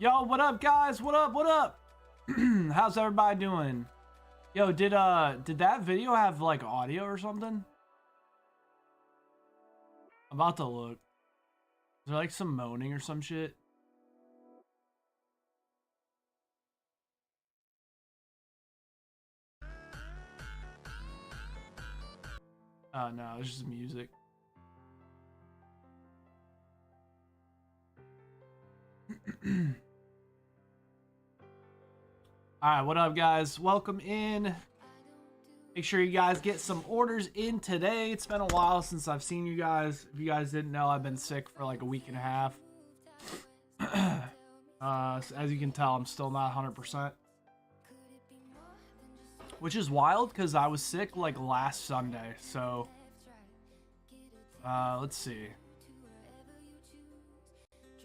Yo, what up, guys? What up? What up? How's everybody doing? Yo, did that video have like audio or something? I'm about to look. Is there like some moaning or some shit? Oh no, it's just music. Alright, what up, guys? Welcome in. Make sure you guys get some orders in today. It's been a while since I've seen you guys. If you guys didn't know, I've been sick for like a week and a half. So as you can tell, I'm still not 100%. Which is wild because I was sick like last Sunday. So, let's see.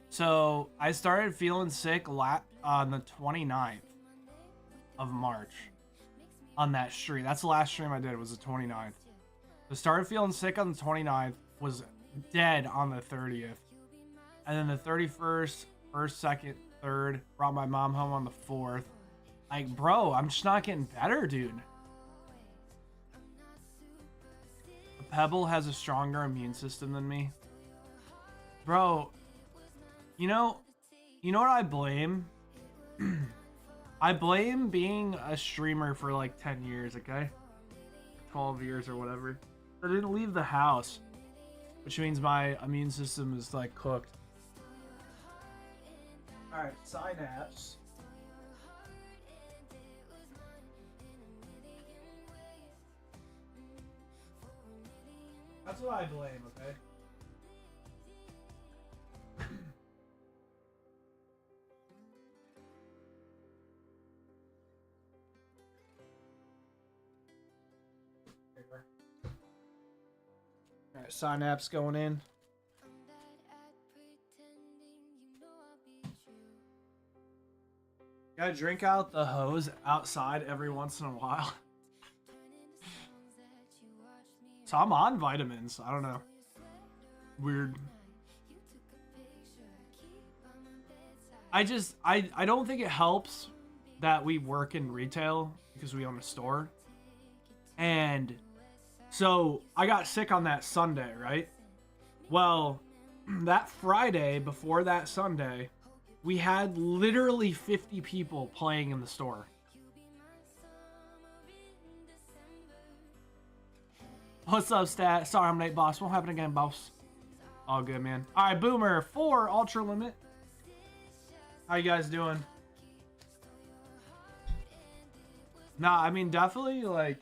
So, I started feeling sick on the 29th of March on that stream. That's the last stream I did, was the 29th. So started feeling sick on the 29th, was dead on the 30th. And then the 31st, 1st, 2nd, 3rd, brought my mom home on the 4th. Like, bro, I'm just not getting better, dude. A Pebble has a stronger immune system than me. Bro, you know what I blame? I blame being a streamer for like 10 years, okay? 12 years or whatever. I didn't leave the house, which means my immune system is like cooked. Alright, synapse. That's what I blame, okay? Alright, synapse going in. Gotta drink out the hose outside every once in a while. So I'm on vitamins. I don't know. Weird. I don't think it helps that we work in retail because we own a store. And so I got sick on that Sunday, right? Well, that Friday before that Sunday, we had literally 50 people playing in the store. What's up, Stat? Sorry, I'm late, boss. Won't happen again, boss. All good, man. All right, Boomer 4 Ultra Limit. How you guys doing? Nah, I mean, definitely, like...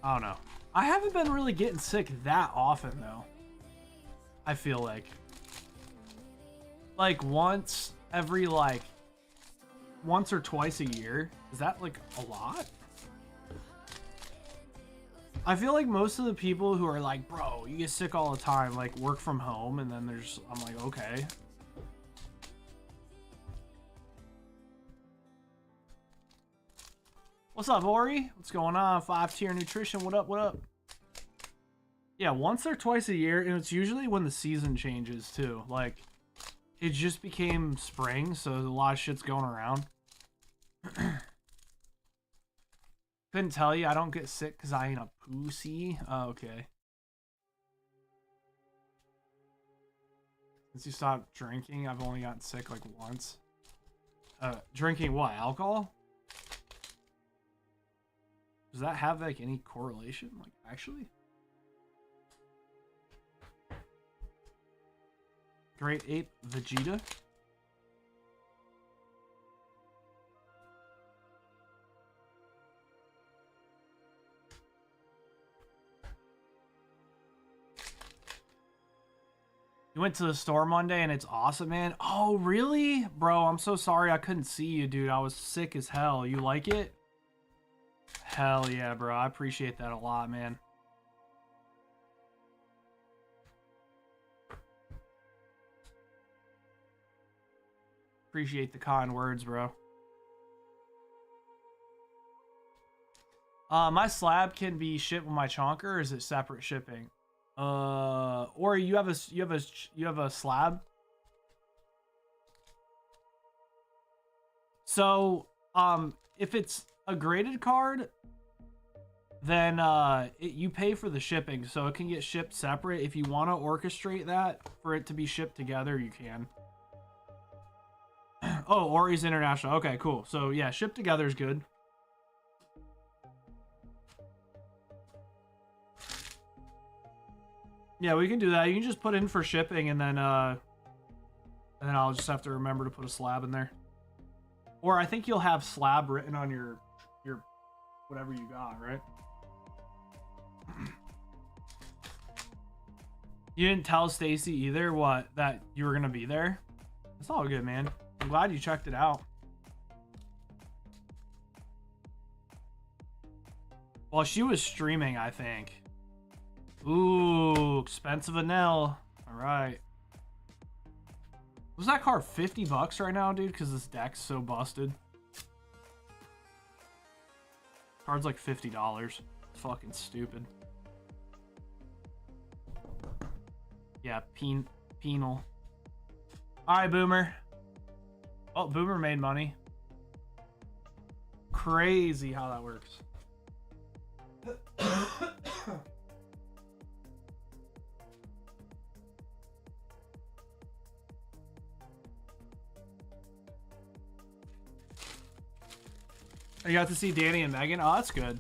I don't know. I haven't been really getting sick that often, though. I feel like. Like, once every, like... once or twice a year. Is that, like, a lot? I feel like most of the people who are like, bro, you get sick all the time, like, work from home, and then there's... I'm like, okay. What's up, Ori? What's going on? 5-tier nutrition. What up? What up? Yeah, once or twice a year, and it's usually when the season changes too. Like, it just became spring, so a lot of shit's going around. Couldn't tell you. I don't get sick because I ain't a pussy. Oh, okay. Since you stopped drinking, I've only gotten sick like once. Drinking what? Alcohol? Does that have like any correlation? Like, actually? Great Ape Vegeta. You went to the store Monday and it's awesome, man. Oh, really? Bro, I'm so sorry I couldn't see you, dude. I was sick as hell. You like it? Hell yeah, bro. I appreciate that a lot, man. Appreciate the kind words, bro. My slab can be shipped with my chonker, or is it separate shipping? Or you have a slab So, if it's a graded card, then you pay for the shipping, so it can get shipped separate. If you want to orchestrate that for it to be shipped together, you can. Oh, Ori's International. Okay, cool. So yeah, shipped together is good. Yeah, we can do that. You can just put in for shipping, and then I'll just have to remember to put a slab in there. Or I think you'll have slab written on your whatever you got, right? You didn't tell Stacy either that you were gonna be there? It's all good, man. I'm glad you checked it out. Well, she was streaming, I think. Ooh, expensive Anel. All right. Was that card $50 right now, dude? Because this deck's so busted. Card's like $50. Fucking stupid. Yeah, penal. All right, Boomer. Oh, Boomer made money. Crazy how that works. You got to see Danny and Megan? Oh, that's good.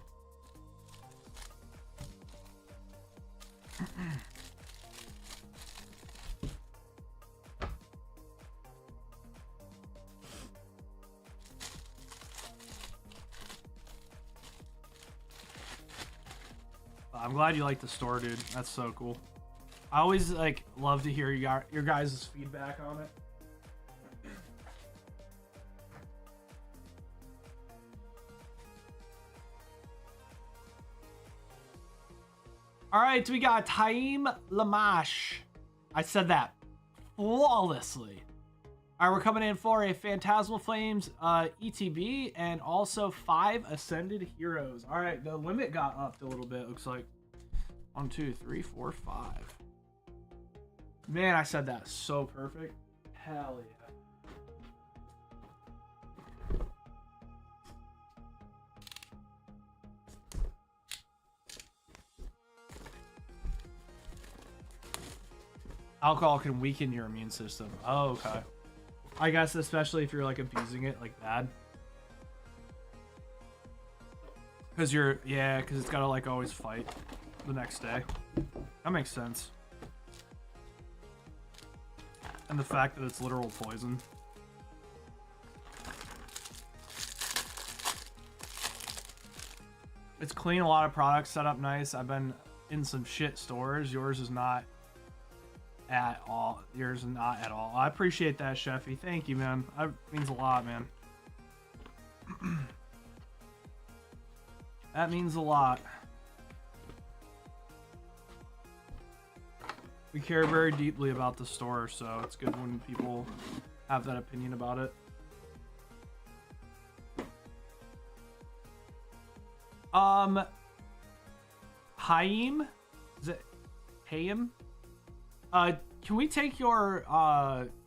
I'm glad you like the store, dude. That's so cool. I always like love to hear your guys' feedback on it. All right, we got Taim Lamash. I said that flawlessly. All right, we're coming in for a Phantasmal Flames ETB and also 5 Ascended Heroes. All right, the limit got upped a little bit, looks like. 1, 2, 3, 4, 5. Man, I said that so perfect. Hell yeah. Alcohol can weaken your immune system. Oh, okay. I guess especially if you're like abusing it like bad. Because because it's gotta like always fight the next day. That makes sense. And the fact that it's literal poison. It's clean, a lot of products set up nice. I've been in some shit stores. Yours is not at all. Yours is not at all. I appreciate that, Sheffy. Thank you, man. That means a lot, man. That means a lot. We care very deeply about the store, so it's good when people have that opinion about it. Haim? Is it Haim? Can we take your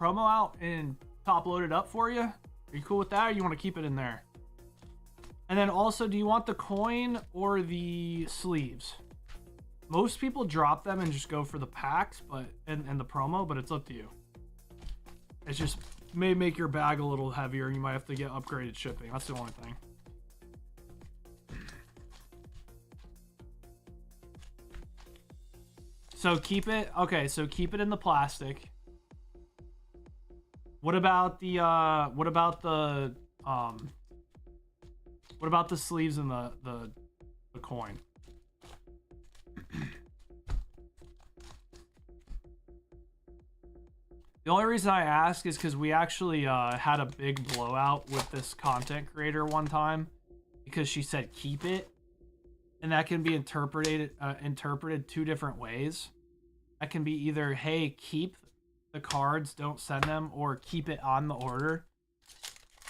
promo out and top load it up for you? Are you cool with that, or you want to keep it in there? And then also, do you want the coin or the sleeves? Most people drop them and just go for the packs, but and the promo, but it's up to you. It's just may make your bag a little heavier, and you might have to get upgraded shipping. That's the only thing. So keep it, okay, so keep it in the plastic. What about the sleeves and the coin? The only reason I ask is because we actually had a big blowout with this content creator one time because she said keep it. And that can be interpreted two different ways. That can be either, hey, keep the cards, don't send them, or keep it on the order.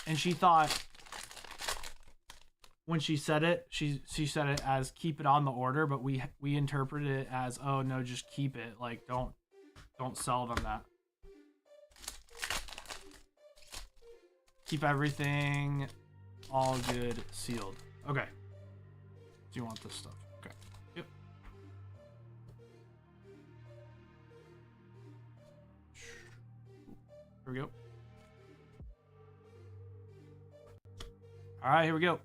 And she thought, when she said it, she said it as keep it on the order, but we interpreted it as, oh no, just keep it. Like don't sell them that. Keep everything all good sealed. Okay. Do you want this stuff? Okay. Yep. Here we go. All right, here we go.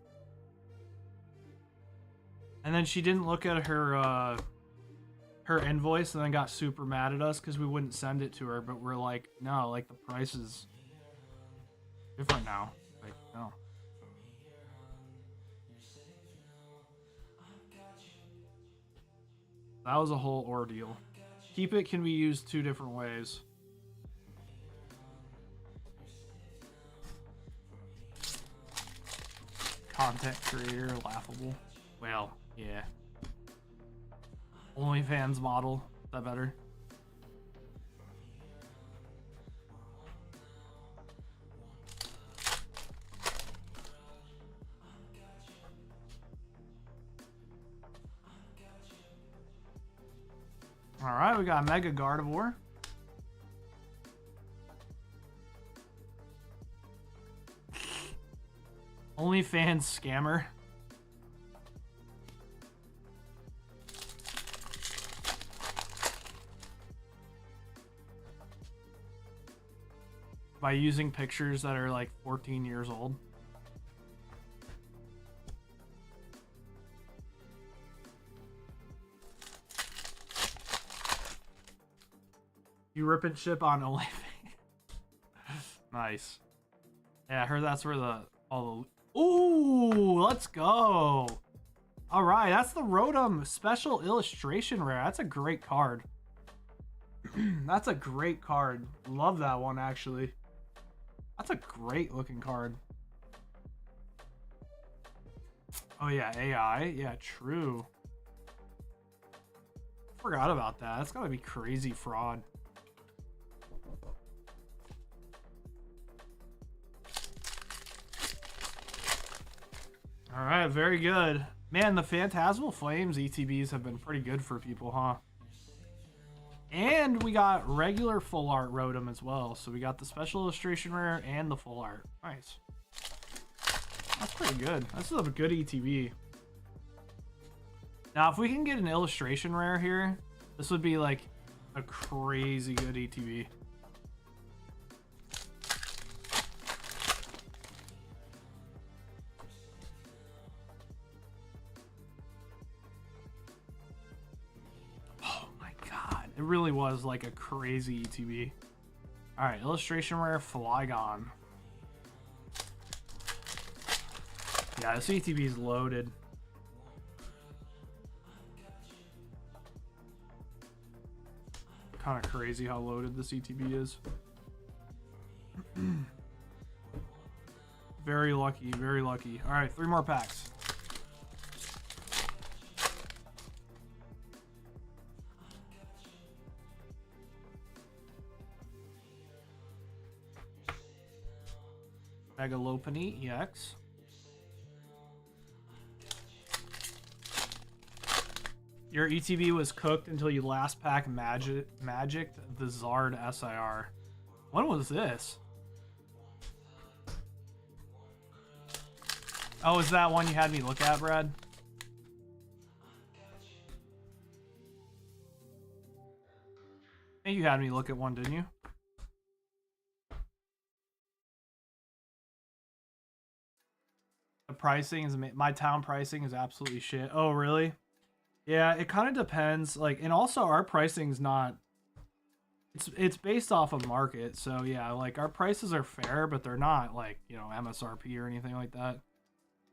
And then she didn't look at her her invoice and then got super mad at us because we wouldn't send it to her. But we're like, no, like the price is different now. Like, no. That was a whole ordeal. Keep it can be used 2 different ways. Content creator, laughable. Well, yeah. OnlyFans model. Is that better? Alright, we got Mega Gardevoir. OnlyFans scammer. By using pictures that are like 14 years old. You rip and ship on OnlyFans. Nice. Yeah, I heard that's where all the... Ooh, let's go. All right, that's the Rotom Special Illustration Rare. That's a great card. That's a great card. Love that one, actually. That's a great looking card. Oh, yeah, AI. Yeah, true. Forgot about that. That's gotta be crazy fraud. All right, very good. Man, the Phantasmal Flames ETBs have been pretty good for people, huh? And we got regular full art Rotom as well. So we got the Special Illustration Rare and the full art. Nice. That's pretty good. This is a good ETB. Now, if we can get an Illustration Rare here, this would be like a crazy good ETB. It really was like a crazy ETB. Alright, Illustration Rare Flygon. Yeah, this ETB is loaded. Kind of crazy how loaded this ETB is. Very lucky, very lucky. Alright, 3 more packs. Mega Lopunny EX. Your ETB was cooked until you last pack magicked the Zard SIR. When was this? Oh, is that one you had me look at, Brad? I think you had me look at one, didn't you? The pricing is, my town pricing is absolutely shit. Oh, really? Yeah, it kind of depends. Like, and also our pricing's not, it's based off of market. So yeah, like our prices are fair, but they're not like, you know, MSRP or anything like that.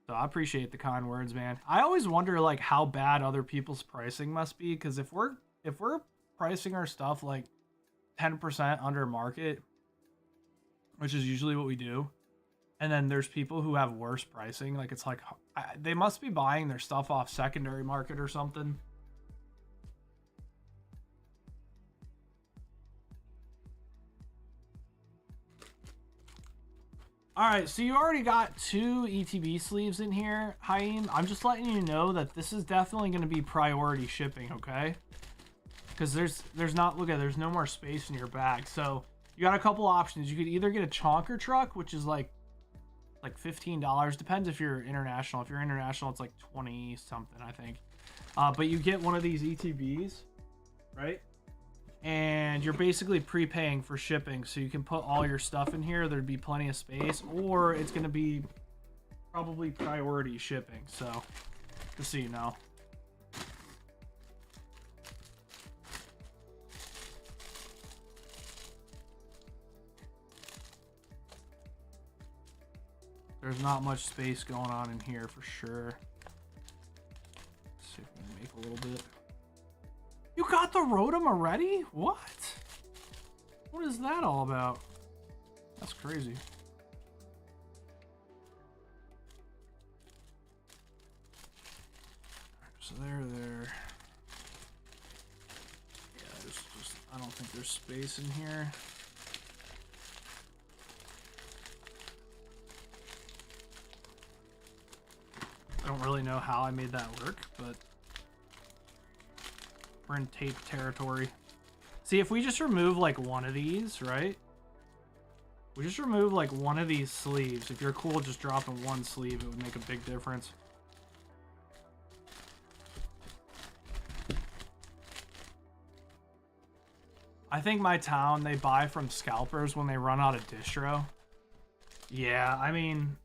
So I appreciate the kind words, man. I always wonder like how bad other people's pricing must be, because if we're pricing our stuff like 10% under market, which is usually what we do, and then there's people who have worse pricing. Like, it's like, they must be buying their stuff off secondary market or something. All right, so you already got 2 ETB sleeves in here, Haim. I'm just letting you know that this is definitely going to be priority shipping, okay? Because there's not, look at, there's no more space in your bag. So you got a couple options. You could either get a chonker truck, which is like like $15. Depends if you're international. If you're international, it's like 20 something, I think. But you get one of these ETBs, right? And you're basically prepaying for shipping, so you can put all your stuff in here. There'd be plenty of space, or it's gonna be probably priority shipping. So just so you know. There's not much space going on in here for sure. Let's see if we can make a little bit. You got the Rotom already? What? What is that all about? That's crazy. So there. Yeah, there's just, I don't think there's space in here. I don't really know how I made that work, but we're in tape territory. See, if we just remove like one of these, right? We just remove like one of these sleeves. If you're cool just dropping one sleeve, it would make a big difference. I think my town, they buy from scalpers when they run out of distro. Yeah, I mean,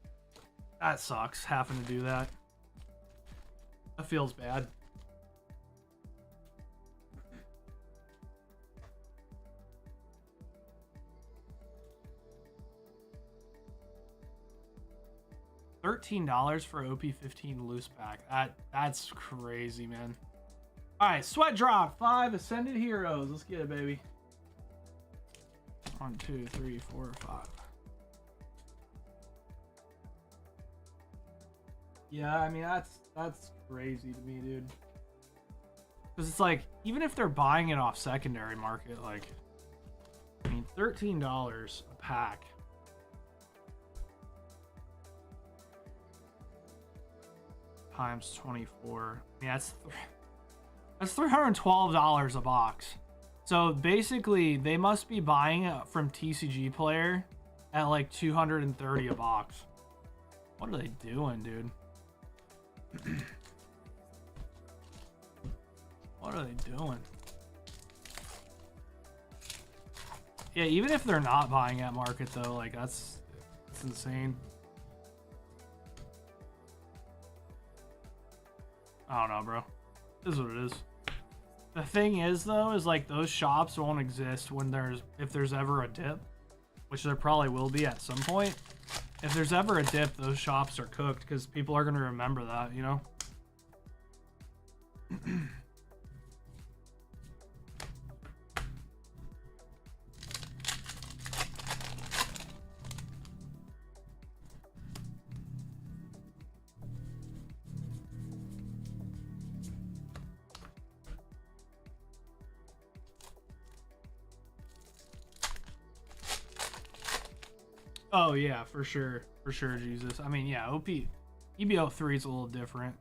that sucks having to do that. That feels bad. $13 for OP15 loose pack. That's crazy, man. All right, sweat drop 5 ascended heroes. Let's get it, baby. 1, 2, 3, 4, 5. Yeah, I mean that's crazy to me, dude. Because it's like, even if they're buying it off secondary market, like, I mean, $13 a pack. Times 24. I mean, that's $312 a box. So basically, they must be buying it from TCG Player at like $230 a box. What are they doing, dude? What are they doing? Yeah, even if they're not buying at market though, like that's insane. I don't know, bro. This is what it is. The thing is though, is like those shops won't exist when if there's ever a dip, which there probably will be at some point. If there's ever a dip, those shops are cooked because people are going to remember that, you know? Oh yeah, for sure, Jesus. I mean, yeah, EBO3 is a little different,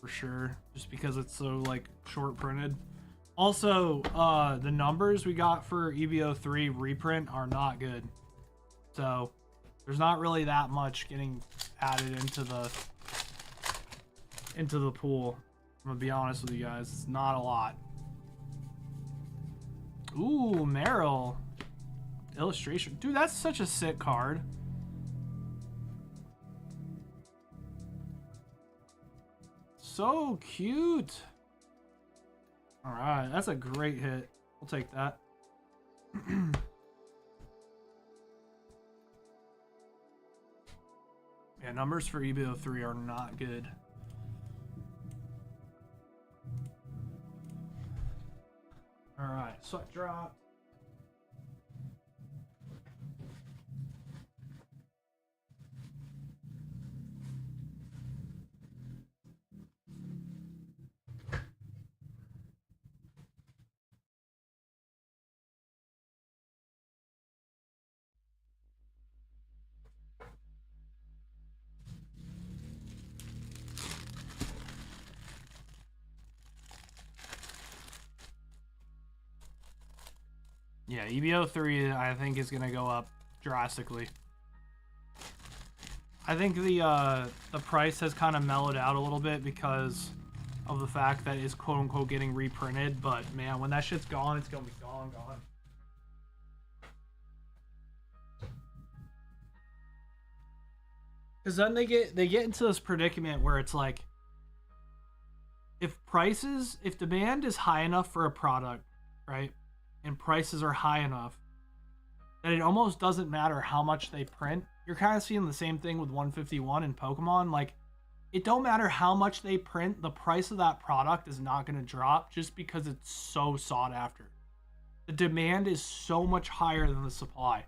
for sure, just because it's so like short printed. Also, the numbers we got for EBO3 reprint are not good, so there's not really that much getting added into the pool. I'm gonna be honest with you guys, it's not a lot. Ooh, Meryl. Illustration. Dude, that's such a sick card. So cute. All right, that's a great hit. We'll take that. Yeah, numbers for EBO3 are not good. All right, sweat drop. Yeah, EBO3 I think is gonna go up drastically. I think the price has kind of mellowed out a little bit because of the fact that it's quote unquote getting reprinted. But man, when that shit's gone, it's gonna be gone. Because then they get into this predicament where it's like, if demand is high enough for a product, right, and prices are high enough, that it almost doesn't matter how much they print. You're kind of seeing the same thing with 151 and Pokemon. Like, it don't matter how much they print, the price of that product is not going to drop just because it's so sought after. The demand is so much higher than the supply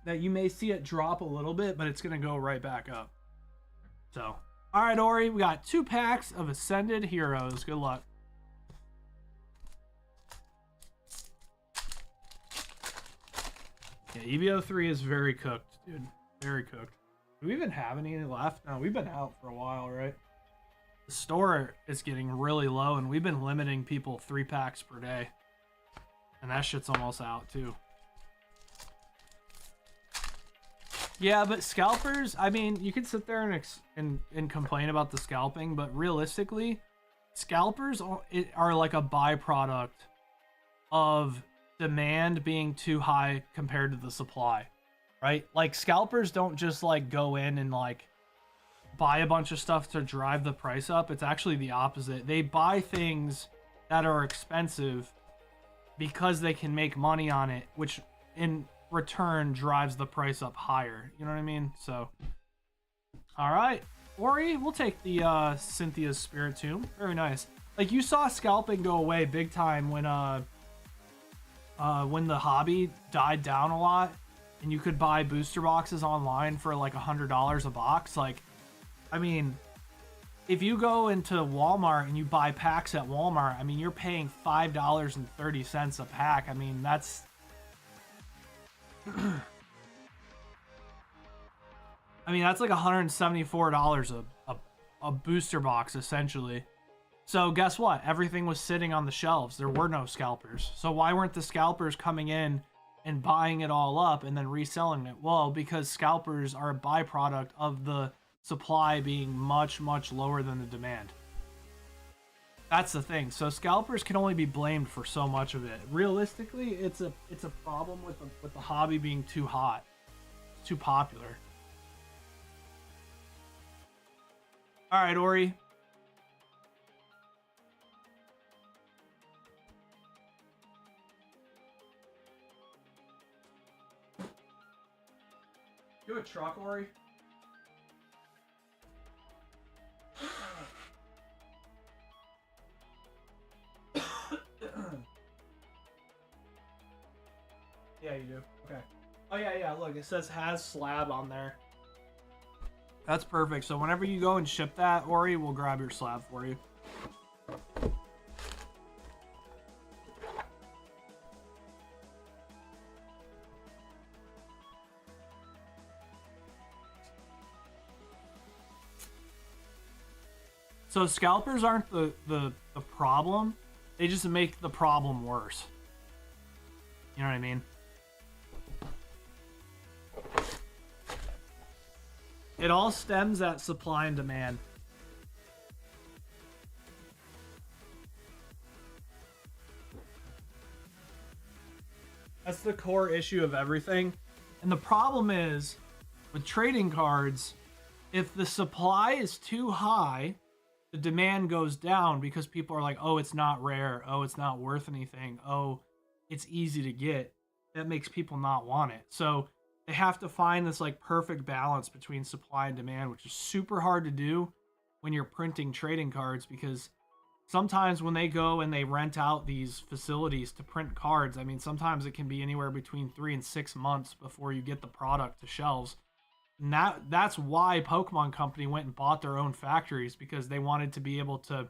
that you may see it drop a little bit, but it's going to go right back up. So, all right, Ori, we got 2 packs of Ascended Heroes. Good luck. Yeah, EVO 3 is very cooked, dude. Very cooked. Do we even have any left? No, we've been out for a while, right? The store is getting really low, and we've been limiting people 3 packs per day. And that shit's almost out, too. Yeah, but scalpers, I mean, you could sit there and complain about the scalping, but realistically, scalpers are like a byproduct of demand being too high compared to the supply, right? Like, scalpers don't just like go in and like buy a bunch of stuff to drive the price up. It's actually the opposite. They buy things that are expensive because they can make money on it, which in return drives the price up higher. You know what I mean? So, all right, Ori, we'll take the Cynthia's Spirit Tomb. Very nice. Like, you saw scalping go away big time when the hobby died down a lot, and you could buy booster boxes online for like $100 a box. Like, I mean, if you go into Walmart and you buy packs at Walmart, I mean, you're paying $5.30 a pack. I mean, that's I mean, that's like $174 a booster box, essentially. So guess what? Everything was sitting on the shelves. There were no scalpers. So why weren't the scalpers coming in and buying it all up and then reselling it? Well, because scalpers are a byproduct of the supply being much, much lower than the demand. That's the thing. So scalpers can only be blamed for so much of it. Realistically, it's a problem with the hobby being too hot, too popular. All right, Ori. You have a truck, Ori? Yeah, you do. Okay. Oh, yeah. Look, it says has slab on there. That's perfect. So whenever you go and ship that, Ori, we'll grab your slab for you. So scalpers aren't the problem. They just make the problem worse. You know what I mean? It all stems at supply and demand. That's the core issue of everything. And the problem is, with trading cards, if the supply is too high, the demand goes down because people are like, oh, it's not rare. Oh, it's not worth anything. Oh, it's easy to get. That makes people not want it. So they have to find this like perfect balance between supply and demand, which is super hard to do when you're printing trading cards, because sometimes when they go and they rent out these facilities to print cards, I mean, sometimes it can be anywhere between 3 and 6 months before you get the product to shelves. And that's why Pokemon Company went and bought their own factories, because they wanted to be able to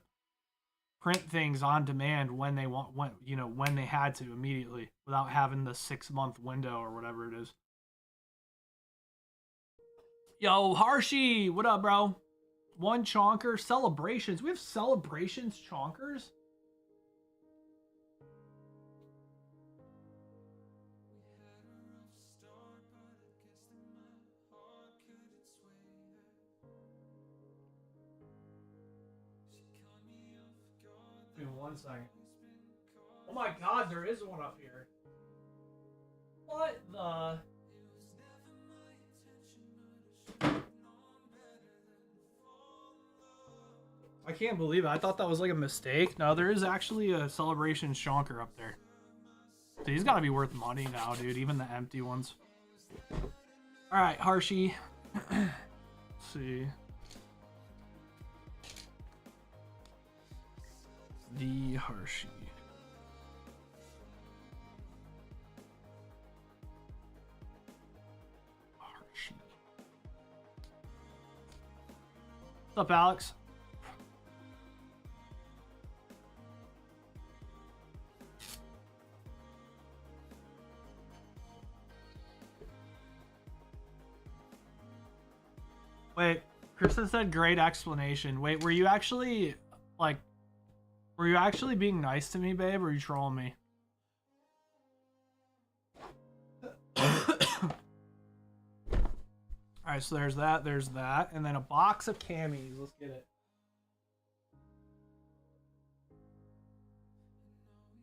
print things on demand when they had to immediately, without having the 6-month window or whatever it is. Yo, Harshy, what up, bro? One chonker, celebrations. We have celebrations chonkers. 1 second. Oh my god, there is one up here. What the? I can't believe it. I thought that was like a mistake. No, there is actually a Celebration Shonker up there. So he's got to be worth money now, dude. Even the empty ones. All right, Hershey. Let's see. The Hershey. Hershey. What's up, Alex? Wait, Kristen said great explanation. Wait, were you actually, like, were you actually being nice to me, babe, or are you trolling me? Alright, so there's that, and then a box of camis. Let's get it.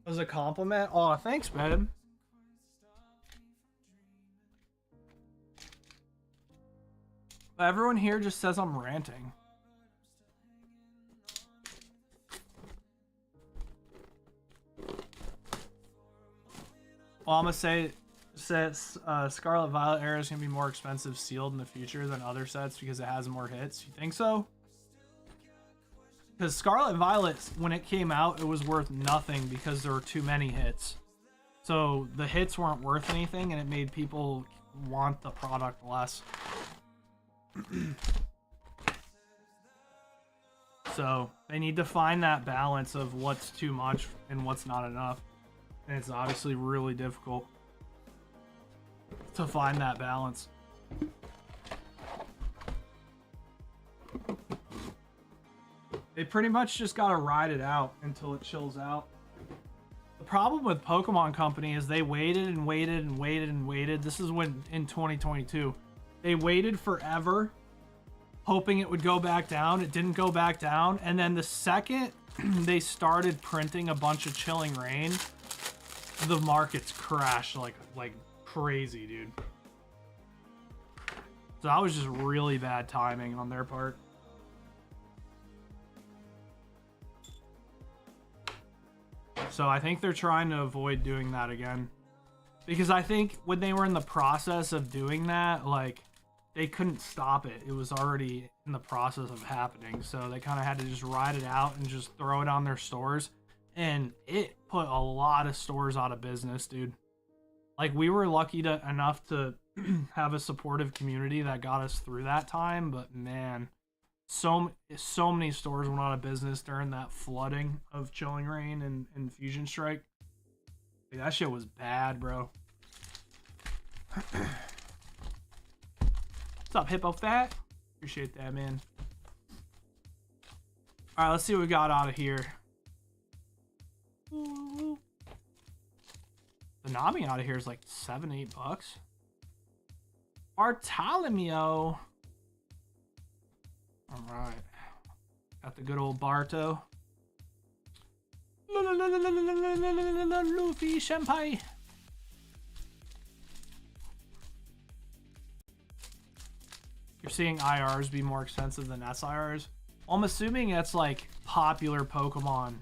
Was a compliment? Oh, thanks, babe. Everyone here just says I'm ranting. Well, I'm gonna say sets Scarlet Violet era is gonna be more expensive sealed in the future than other sets because it has more hits. You think so? Because Scarlet Violet, when it came out, it was worth nothing because there were too many hits. So the hits weren't worth anything, and it made people want the product less. So they need to find that balance of what's too much and what's not enough, and it's obviously really difficult to find that balance. They pretty much just gotta ride it out until it chills out. The problem with Pokemon Company is they waited and waited and waited and waited. This is when in 2022 they waited forever, hoping it would go back down. It didn't go back down. And then the second they started printing a bunch of Chilling Reign, the markets crashed like crazy, dude. So that was just really bad timing on their part. So I think they're trying to avoid doing that again. Because I think when they were in the process of doing that, like, they couldn't stop it. It was already in the process of happening. So they kind of had to just ride it out and just throw it on their stores. And it put a lot of stores out of business, dude. Like, we were lucky enough to have a supportive community that got us through that time. But, man, so many stores went out of business during that flooding of Chilling Reign and Fusion Strike. Like, that shit was bad, bro. What's up, Hippo Fat? Appreciate that, man. All right, let's see what we got out of here. Ooh. The Nami out of here is like $7-8 bucks. Bartolomeo. All right, got the good old Barto. Luffy Senpai. You're seeing IRs be more expensive than SIRs. Well, I'm assuming that's like popular Pokemon.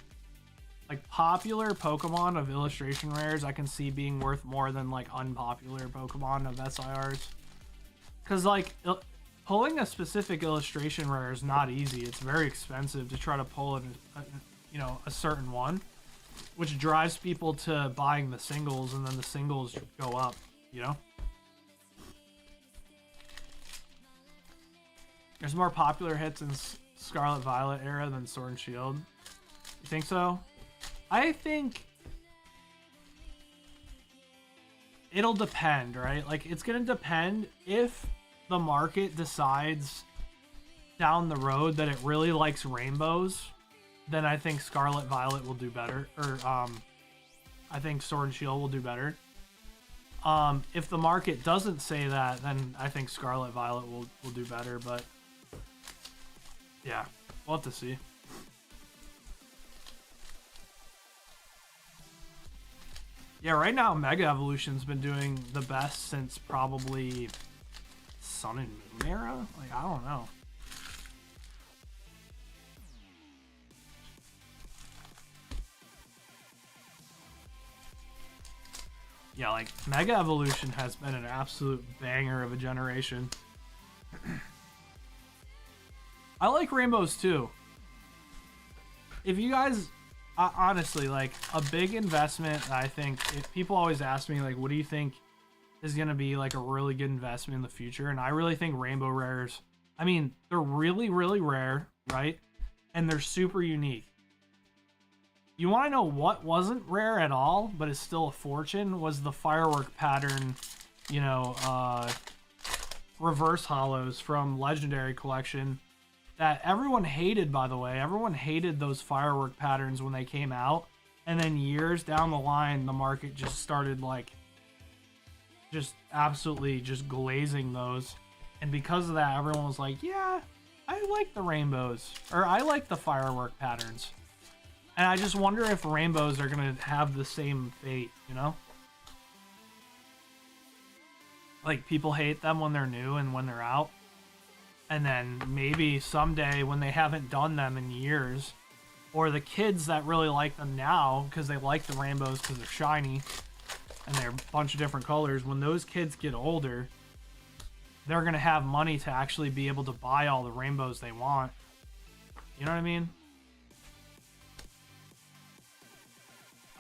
Like popular Pokemon of illustration rares, I can see being worth more than like unpopular Pokemon of SIRs. Because like pulling a specific illustration rare is not easy. It's very expensive to try to pull a certain one, which drives people to buying the singles, and then the singles go up, you know? There's more popular hits in Scarlet Violet era than Sword and Shield. You think so? I think it'll depend, right? Like, it's gonna depend if the market decides down the road that it really likes rainbows, then I think Scarlet Violet will do better. Or I think Sword and Shield will do better. If the market doesn't say that, then I think Scarlet Violet will do better, but yeah, we'll have to see. Yeah, right now Mega Evolution's been doing the best since probably Sun and Moon era? Like, I don't know. Yeah, like, Mega Evolution has been an absolute banger of a generation. I like rainbows too. If you guys, honestly, like, a big investment, I think, if people always ask me, like, what do you think is going to be, like, a really good investment in the future? And I really think rainbow rares, I mean, they're really, really rare, right? And they're super unique. You want to know what wasn't rare at all, but is still a fortune, was the firework pattern, you know, reverse hollows from Legendary Collection that everyone hated, by the way. Everyone hated those firework patterns when they came out. And then years down the line, the market just started, like, just absolutely just glazing those. And because of that, everyone was like, yeah, I like the rainbows. Or I like the firework patterns. And I just wonder if rainbows are going to have the same fate, you know? Like, people hate them when they're new and when they're out. And then maybe someday when they haven't done them in years, or the kids that really like them now because they like the rainbows because they're shiny and they're a bunch of different colors, when those kids get older, they're going to have money to actually be able to buy all the rainbows they want. You know what I mean?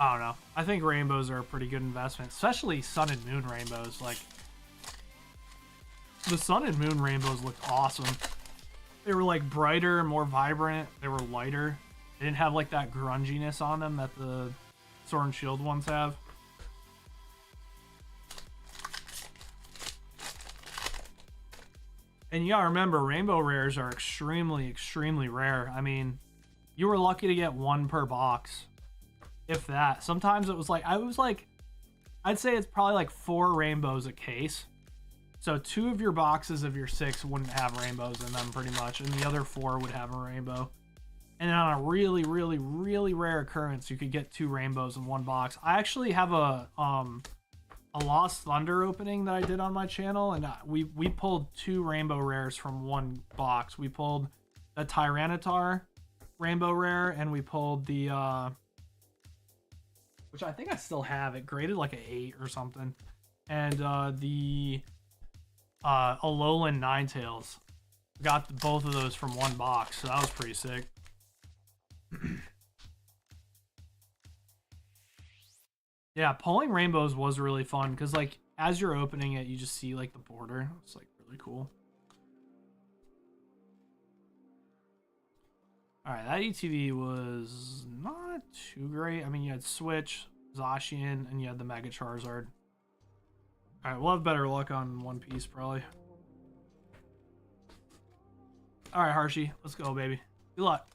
I don't know. I think rainbows are a pretty good investment, especially Sun and Moon rainbows. Like, the Sun and Moon rainbows looked awesome. They were, like, brighter, more vibrant. They were lighter. They didn't have, like, that grunginess on them that the Sword and Shield ones have. And you gotta remember, rainbow rares are extremely, extremely rare. I mean, you were lucky to get one per box. If that. Sometimes it was like, I'd say it's probably like 4 rainbows a case. So 2 of your boxes of your 6 wouldn't have rainbows in them pretty much, and the other 4 would have a rainbow. And on a really, really, really rare occurrence, you could get 2 rainbows in one box. I actually have a Lost Thunder opening that I did on my channel, and we pulled 2 rainbow rares from one box. We pulled the Tyranitar rainbow rare, and we pulled the which I think I still have. It graded like an 8 or something. And the Alolan Ninetales. Got both of those from one box, so that was pretty sick. Yeah, pulling rainbows was really fun because, like, as you're opening it, you just see, like, the border. It's, like, really cool. Alright, that ETV was not too great. I mean, you had Switch, Zacian, and you had the Mega Charizard. Alright, we'll have better luck on One Piece, probably. Alright, Hershey, let's go, baby. Good luck.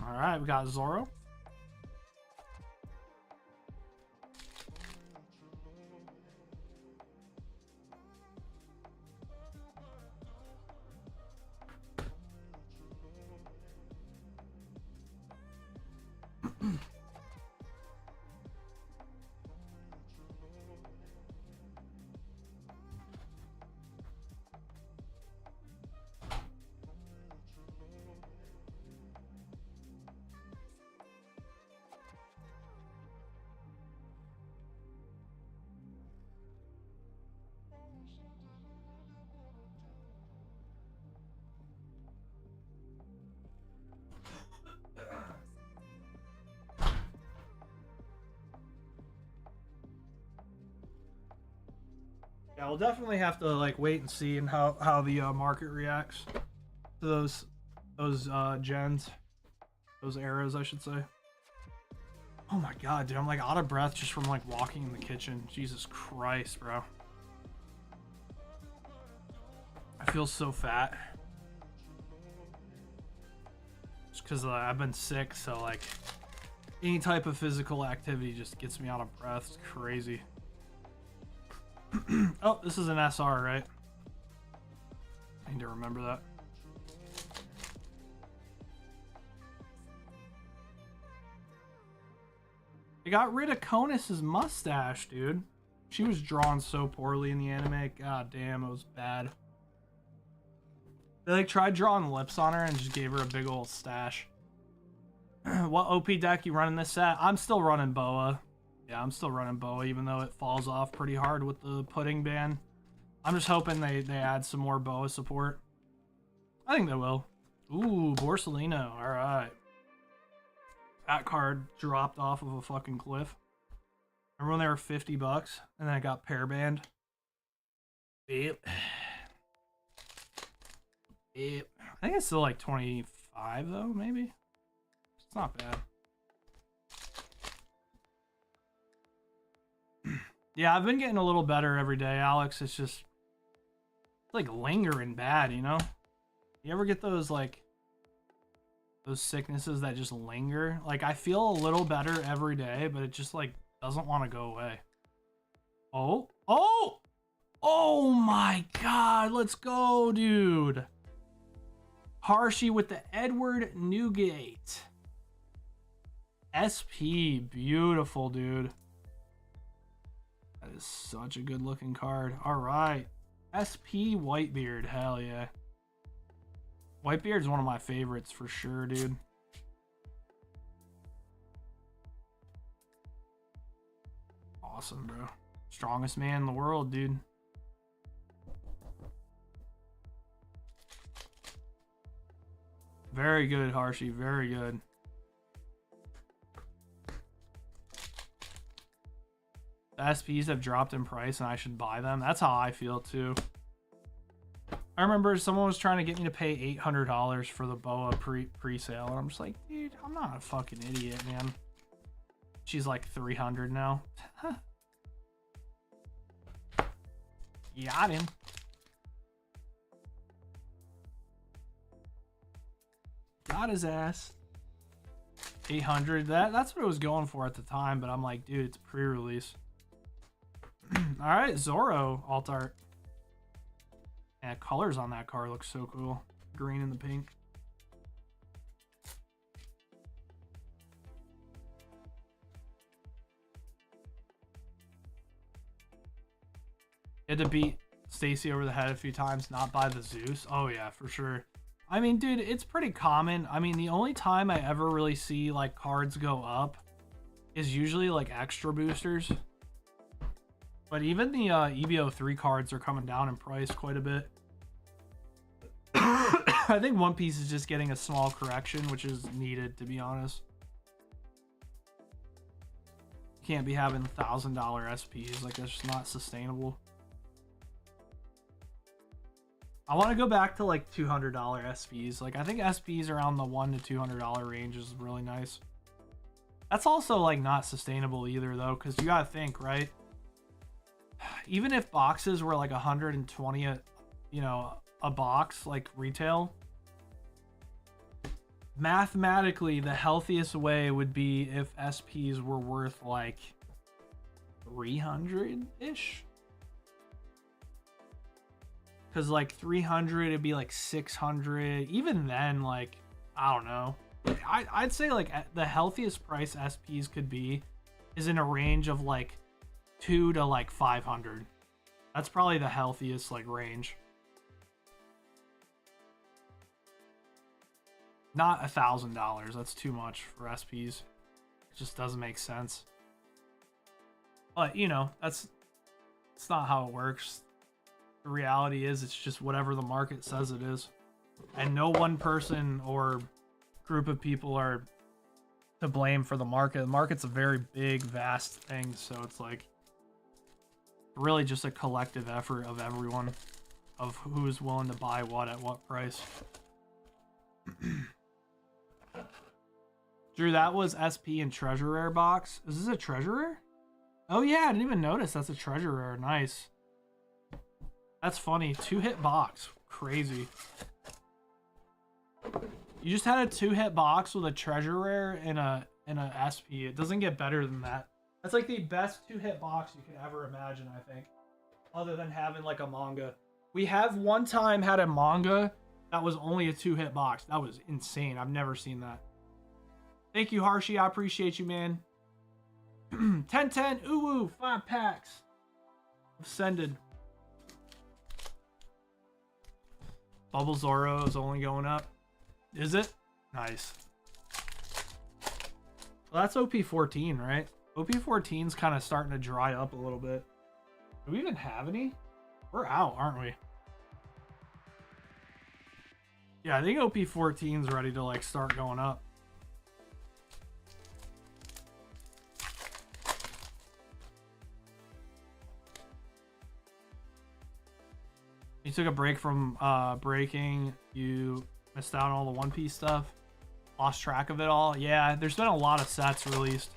Alright, we got Zoro. Yeah, we'll definitely have to, like, wait and see and how the market reacts to those gens, those eras, I should say. Oh my god, dude, I'm like out of breath just from like walking in the kitchen. Jesus Christ, bro. I feel so fat. Just because I've been sick, so like any type of physical activity just gets me out of breath. It's crazy. Oh, this is an SR, right? I need to remember that. They got rid of Conus's mustache, dude. She was drawn so poorly in the anime. God damn, it was bad. They like tried drawing lips on her and just gave her a big old stash. What OP deck you running this set? I'm still running Boa. Yeah, I'm still running Boa, even though it falls off pretty hard with the pudding ban. I'm just hoping they add some more Boa support. I think they will. Ooh, Borsellino. All right. That card dropped off of a fucking cliff. Remember when they were $50 and then I got pair banned? Yep. Yep. I think it's still like 25 though, maybe. It's not bad. Yeah, I've been getting a little better every day, Alex. It's just it's like lingering bad, you know? You ever get those like those sicknesses that just linger? Like I feel a little better every day, but it just like doesn't want to go away. Oh, oh my god, let's go, dude. Harshy with the Edward Newgate SP. Beautiful, dude. That is such a good looking card. All right, SP Whitebeard. Hell yeah. Whitebeard's one of my favorites for sure, dude. Awesome, bro. Strongest man in the world, dude. Very good, Harshy. Very good. The SPs have dropped in price and I should buy them. That's how I feel, too. I remember someone was trying to get me to pay $800 for the Boa pre-sale, and I'm just like, dude, I'm not a fucking idiot, man. She's like 300 now. Got him. Got his ass. 800. That's what it was going for at the time, but I'm like, dude, it's pre-release. All right, Zoro alt art. Yeah, colors on that card look so cool. Green and the pink. Had to beat Stacy over the head a few times, not by the Zeus. Oh yeah, for sure. I mean, dude, it's pretty common. I mean, the only time I ever really see like cards go up is usually like extra boosters. But even the EBO 3 cards are coming down in price quite a bit. I think One Piece is just getting a small correction, which is needed, to be honest. You can't be having $1,000 SPs. Like, that's just not sustainable. I want to go back to like $200 SPs. Like, I think SPs around the $100 to $200 range is really nice. That's also like not sustainable either, though, because you gotta think, right? Even if boxes were like 120, you know, a box, like retail, mathematically the healthiest way would be if SPs were worth like 300-ish. Because like 300, it'd be like 600. Even then, like, I don't know. I'd say like the healthiest price SPs could be is in a range of like 200 to like 500. That's probably the healthiest like range. Not $1,000. That's too much for SPs. It just doesn't make sense. But you know, it's not how it works. The reality is it's just whatever the market says it is. And no one person or group of people are to blame for the market. The market's a very big, vast thing, so it's like really just a collective effort of everyone of who's willing to buy what at what price. Drew, that was SP and treasure rare box. Is this a treasure rare? Oh yeah, I didn't even notice that's a treasure rare. Nice. That's funny. 2-hit box. Crazy. You just had a 2-hit box with a treasure rare and a SP. It doesn't get better than that. That's like the best 2-hit box you could ever imagine, I think. Other than having like a manga. We have one time had a manga that was only a 2-hit box. That was insane. I've never seen that. Thank you, Harshi. I appreciate you, man. 1010, ooh, 5 packs. Ascended. Bubble Zoro is only going up. Is it? Nice. Well, that's OP14, right? OP14's kind of starting to dry up a little bit. Do we even have any? We're out, aren't we? Yeah, I think OP14's ready to like start going up. You took a break from breaking. You missed out on all the One Piece stuff. Lost track of it all. Yeah, there's been a lot of sets released.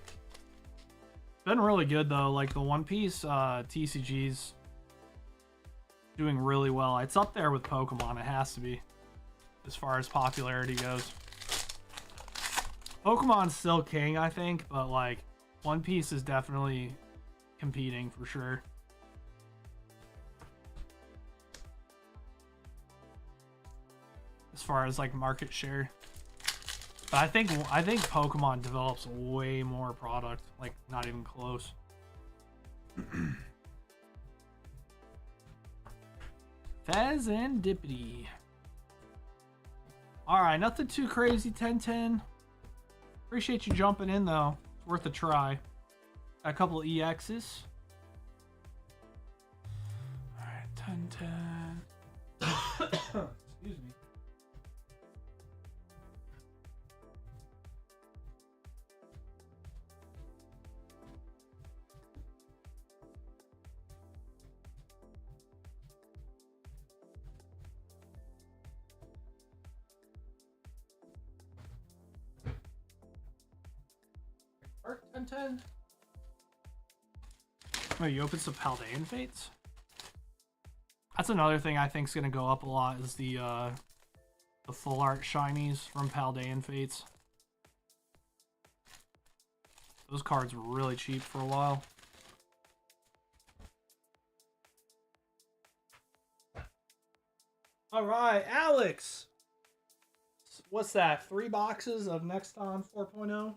Been really good though. Like the One Piece TCGs doing really well. It's up there with Pokemon. It has to be, as far as popularity goes. Pokemon's still king, I think, but like One Piece is definitely competing for sure. As far as like market share. But I think Pokemon develops way more product, like not even close. Fazandipity. All right, nothing too crazy. 1010. Appreciate you jumping in though. It's worth a try. Got a couple of EXs. All right, 1010. Excuse me. Arc 1010. Oh, you opened some Paldean Fates? That's another thing I think is going to go up a lot is the full art shinies from Paldean Fates. Those cards were really cheap for a while. All right, Alex. What's that? 3 boxes of Nexton 4.0?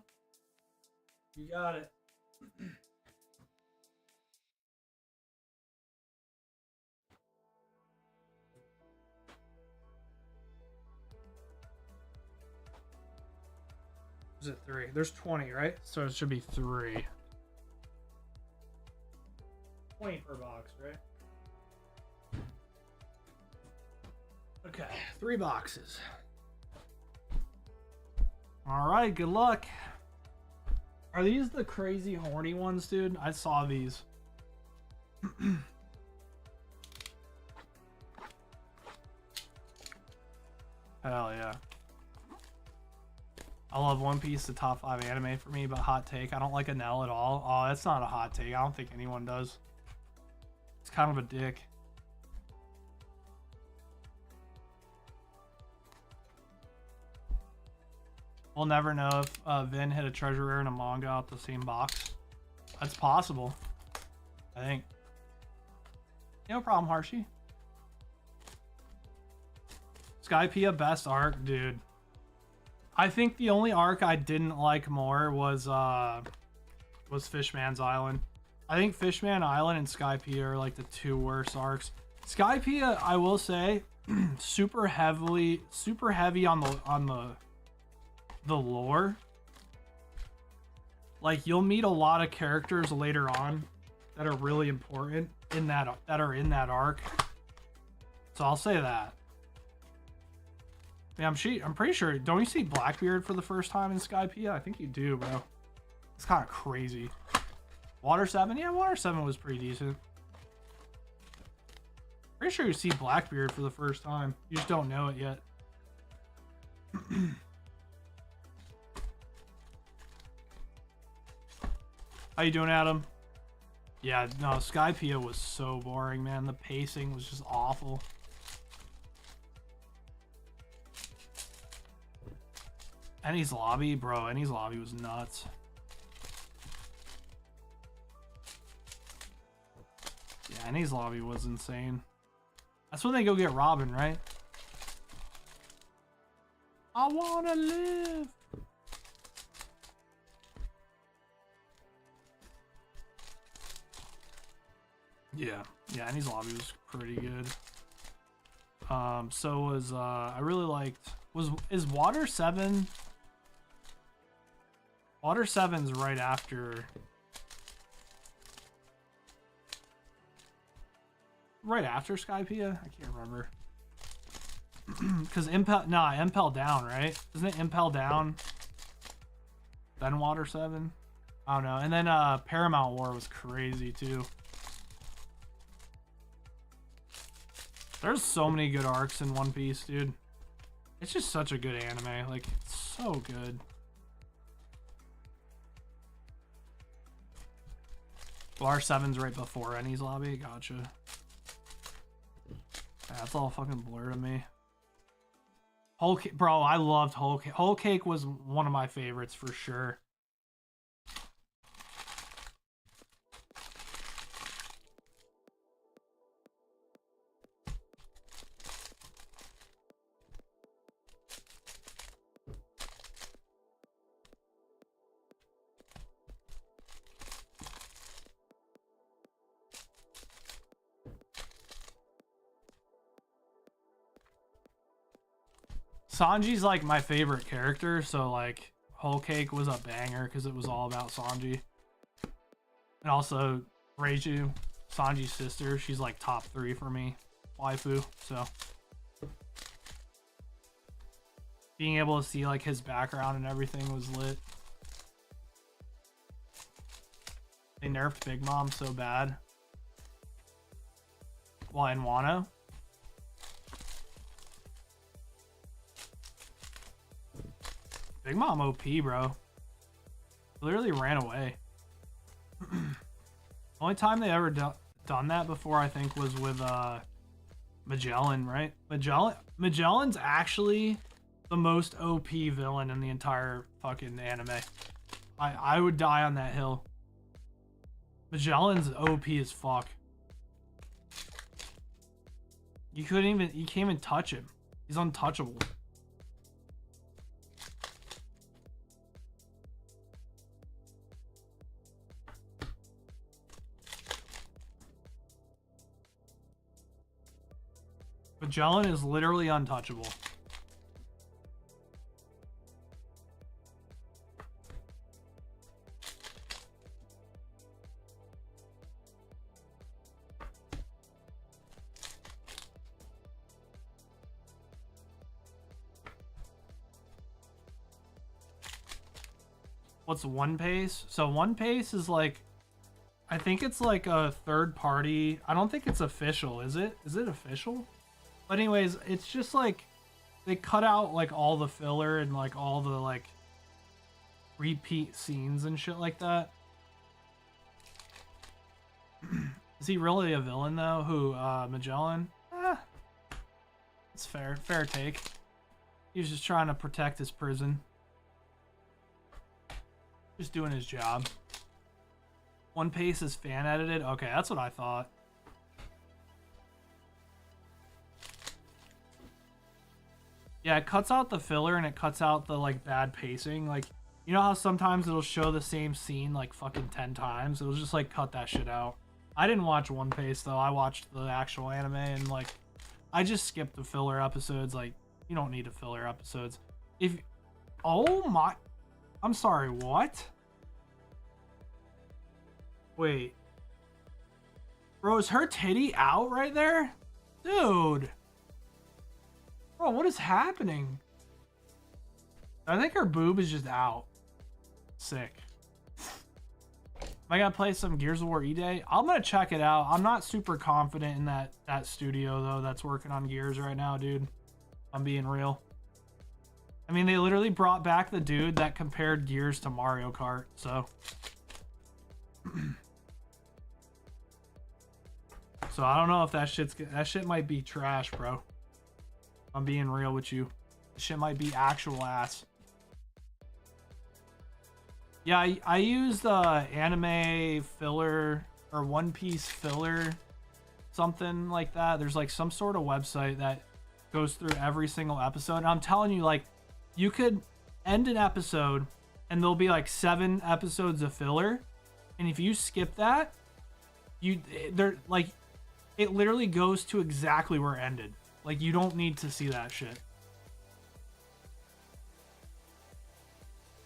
You got it. Is it 3? There's 20, right? So it should be 3. 20 per box, right? Okay, 3 boxes. All right, good luck. Are these the crazy horny ones, dude? I saw these. Hell yeah. I love One Piece, the top 5 anime for me, but hot take, I don't like Anel at all. Oh, that's not a hot take. I don't think anyone does. It's kind of a dick. We'll never know if Vin hit a treasure rare and a manga out the same box. That's possible, I think. No problem, Harshi. Skypiea best arc, dude. I think the only arc I didn't like more was Fishman's Island. I think Fishman Island and Skypiea are like the 2 worst arcs. Skypiea, I will say, super heavy on the lore. Like you'll meet a lot of characters later on that are really important in that arc. So I'll say that. Yeah, I'm pretty sure. Don't you see Blackbeard for the first time in Skypiea? I think you do, bro. It's kind of crazy. Water 7? Yeah, Water 7 was pretty decent. Pretty sure you see Blackbeard for the first time. You just don't know it yet. How you doing, Adam? Yeah, no, Skypea was so boring, man. The pacing was just awful. Ennie's Lobby, bro. Ennie's Lobby was nuts. Yeah, Ennie's Lobby was insane. That's when they go get Robin, right? I wanna live. Yeah, Ennie's Lobby was pretty good. So was I really liked is Water 7. Water 7's right after Skypea? I can't remember. Because Impel Down, right? Isn't it Impel Down? Then Water 7? I don't know. And then Paramount War was crazy too. There's so many good arcs in One Piece, dude. It's just such a good anime. Like, it's so good. Water 7's right before Ennie's Lobby. Gotcha. Yeah, that's all fucking blur to me. Bro, I loved Whole Cake. Whole Cake was one of my favorites for sure. Sanji's like my favorite character, so like Whole Cake was a banger because it was all about Sanji. And also Reiju, Sanji's sister, she's like top 3 for me, waifu. So being able to see like his background and everything was lit. They nerfed Big Mom so bad. Well, in Wano. Big Mom OP, bro. Literally ran away. Only time they ever done that before, I think, was with Magellan, right? Magellan's actually the most OP villain in the entire fucking anime. I would die on that hill. Magellan's OP as fuck. You can't even touch him. He's untouchable. Magellan is literally untouchable. What's One Piece? So One Piece is like, I think it's like a third party. I don't think it's official, is it? Is it official? But anyways, it's just like they cut out like all the filler and like all the like repeat scenes and shit like that. Is he really a villain though? Who, Magellan? It's fair take. He was just trying to protect his prison. Just doing his job. One Piece is fan edited? Okay, that's what I thought. Yeah, it cuts out the filler and it cuts out the like bad pacing. Like, you know how sometimes it'll show the same scene like fucking 10 times? It'll just like cut that shit out. I didn't watch One Piece though. I watched the actual anime and like I just skipped the filler episodes. Like, you don't need a filler episodes. Oh my, I'm sorry, what? Wait. Bro, is her titty out right there? Dude. Bro, what is happening? I think her boob is just out. Sick. Am I gonna play some Gears of War E-Day? I'm gonna check it out. I'm not super confident in that studio though that's working on Gears right now, dude. I'm being real. I mean, they literally brought back the dude that compared Gears to Mario Kart, so So I don't know if that shit might be trash, bro. I'm being real with you. This shit might be actual ass. Yeah, I used anime filler or One Piece filler, something like that. There's like some sort of website that goes through every single episode. And I'm telling you, like, you could end an episode and there'll be like 7 episodes of filler, and if you skip that, they're like, it literally goes to exactly where it ended. Like, you don't need to see that shit.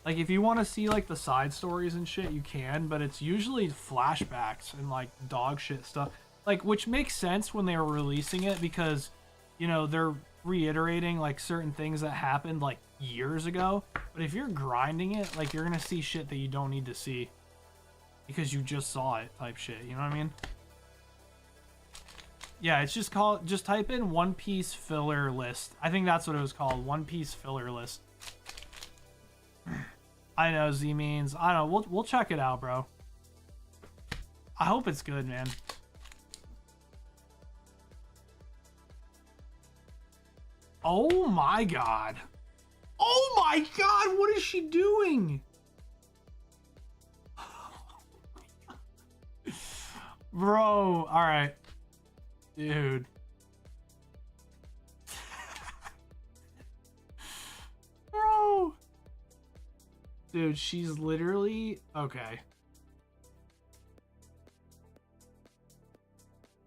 Like, if you want to see like the side stories and shit, you can, but it's usually flashbacks and like dog shit stuff. Like, which makes sense when they were releasing it, because, you know, they're reiterating like certain things that happened like years ago. But if you're grinding it, like, you're gonna see shit that you don't need to see because you just saw it, type shit. You know what I mean? Yeah, it's just called, just type in One Piece filler list. I think that's what it was called, One Piece filler list. I know, Z means. I don't know. We'll check it out, bro. I hope it's good, man. Oh my god. Oh my god, what is she doing? Bro, alright. Dude. Bro. Dude, she's literally... Okay.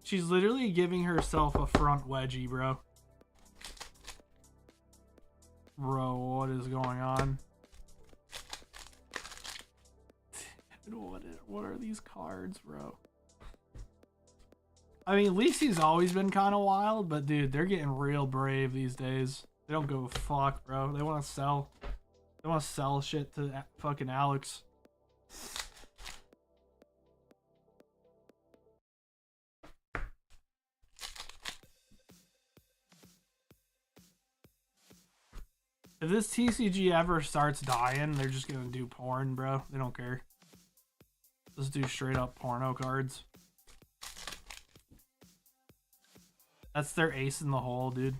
She's literally giving herself a front wedgie, bro. Bro, what is going on? Dude, what are these cards, bro? I mean, Lisi's always been kind of wild, but dude, they're getting real brave these days. They don't give a fuck, bro. They want to sell. They want to sell shit to fucking Alex. If this TCG ever starts dying, they're just gonna do porn, bro. They don't care. Just do straight up porno cards. That's their ace in the hole, dude.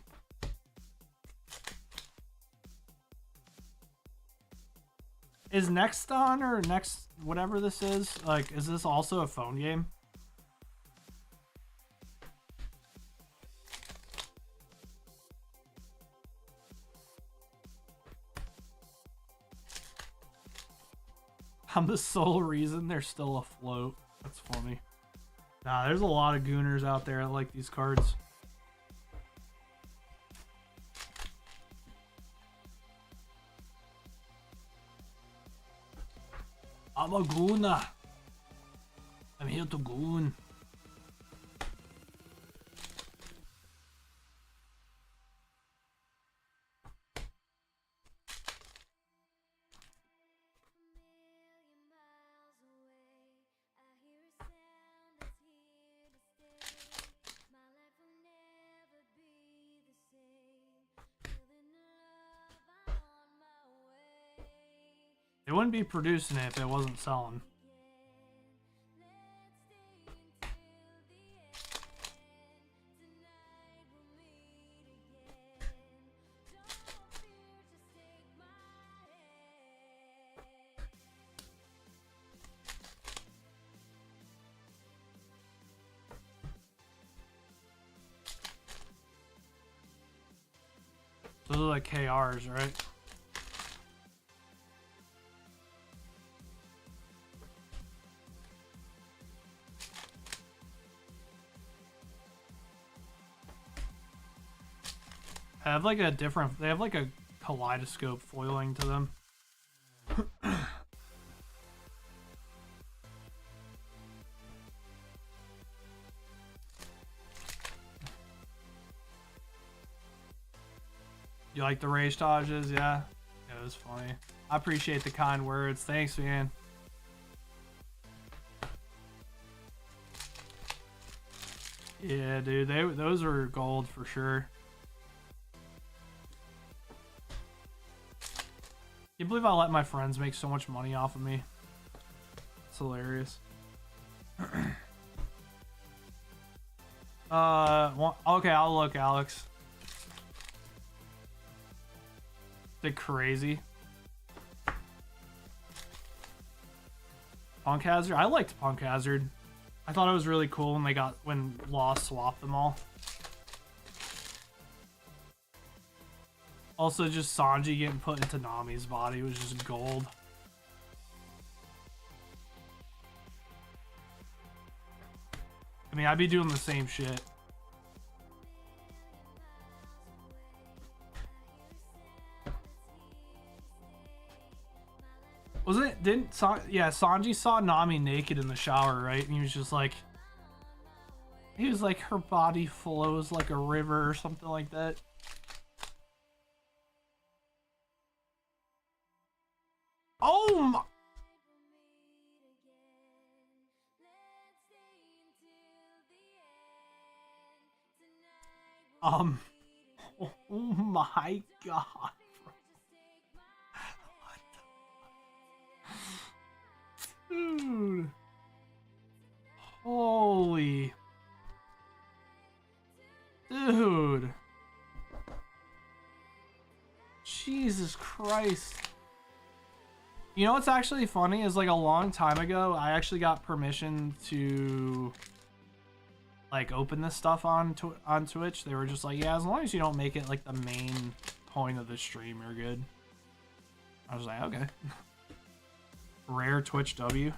Is Next on, or Next whatever this is, like, is this also a phone game? I'm the sole reason they're still afloat. That's funny. Nah, there's a lot of gooners out there that like these cards. I'm a gooner. I'm here to goon. They wouldn't be producing it if it wasn't selling. Those are like KRs, right? They have like a different, they have like a kaleidoscope foiling to them. You like the rage dodges? Yeah. It was funny. I appreciate the kind words. Thanks, man. Yeah, dude. Those were gold for sure. Can you believe I let my friends make so much money off of me? It's hilarious. Okay, I'll look, Alex. Is it crazy? Punk Hazard? I liked Punk Hazard. I thought it was really cool when Lost swapped them all. Also, just Sanji getting put into Nami's body was just gold. I mean, I'd be doing the same shit. Wasn't it? Yeah, Sanji saw Nami naked in the shower, right? And he was just like, her body flows like a river or something like that. Oh my. Oh my god. Dude. Holy. Dude. Jesus Christ. You know what's actually funny is like a long time ago, I actually got permission to like open this stuff on Twitch. They were just like, yeah, as long as you don't make it like the main point of the stream, you're good. I was like, okay. Rare Twitch W.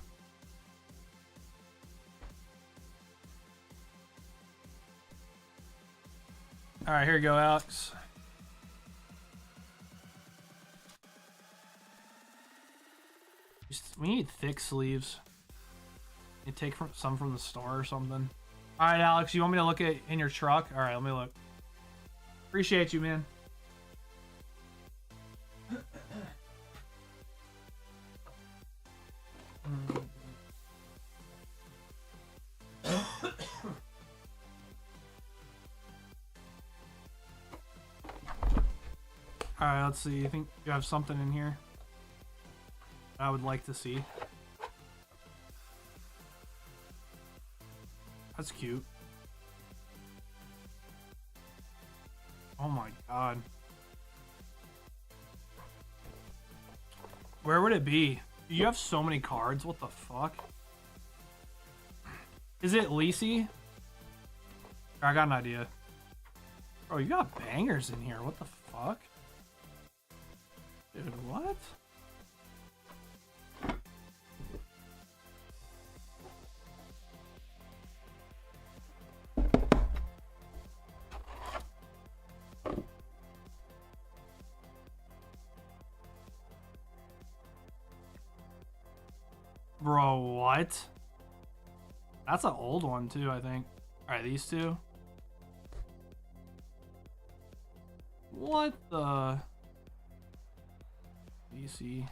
All right, here you go, Alex. We need thick sleeves. You take some from the store or something. All right, Alex, you want me to look in your truck? All right, let me look. Appreciate you, man. All right, let's see. You think you have something in here I would like to see? That's cute. Oh my god. Where would it be? You have so many cards. What the fuck? Is it Lisi? I got an idea. Bro, you got bangers in here. What the fuck? Dude, what? Bro, what? That's an old one too, I think. Alright, these two. What the? DC.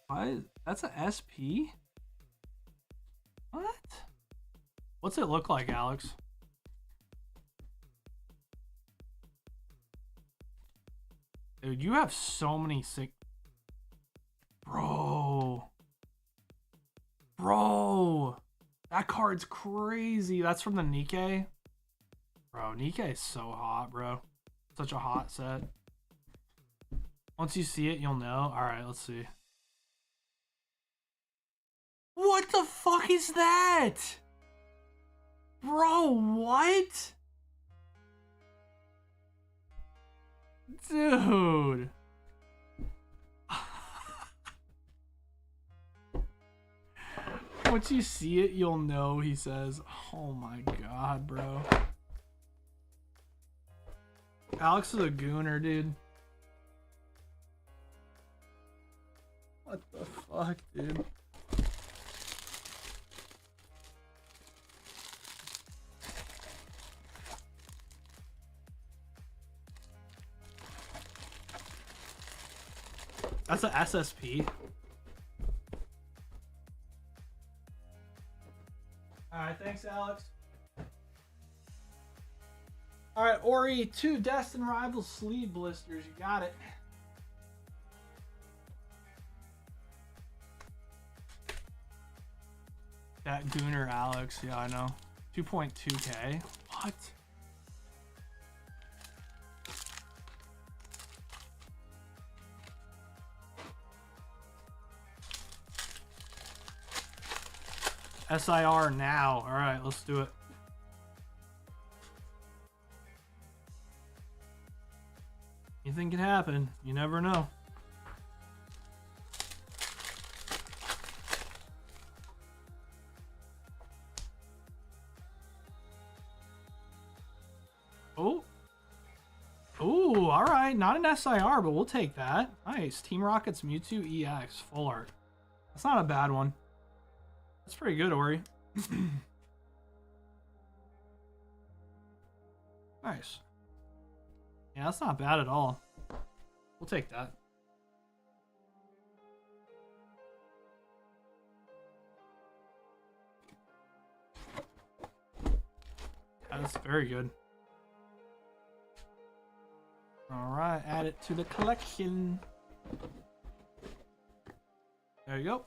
Why? That's a SP? What? What's it look like, Alex? Dude, you have so many sick... Bro. Bro. That card's crazy. That's from the Nikkei. Bro, Nikkei is so hot, bro. Such a hot set. Once you see it, you'll know. Alright, let's see. What the fuck is that? Bro, what? Dude. Once you see it, you'll know, he says. Oh my god, bro. Alex is a gooner, dude. What the fuck, dude? That's an SSP. Alright, thanks, Alex. Alright, Ori, 2 Destin Rivals sleeve blisters. You got it. Gooner Alex. Yeah, I know. 2.2k. What? SIR now. All right, let's do it. Anything can happen. You never know. Oh. Ooh, all right. Not an SIR, but we'll take that. Nice. Team Rocket's Mewtwo EX. Full art. That's not a bad one. That's pretty good, Ori. Nice. Yeah, that's not bad at all. We'll take that. That's very good. All right, add it to the collection. There you go.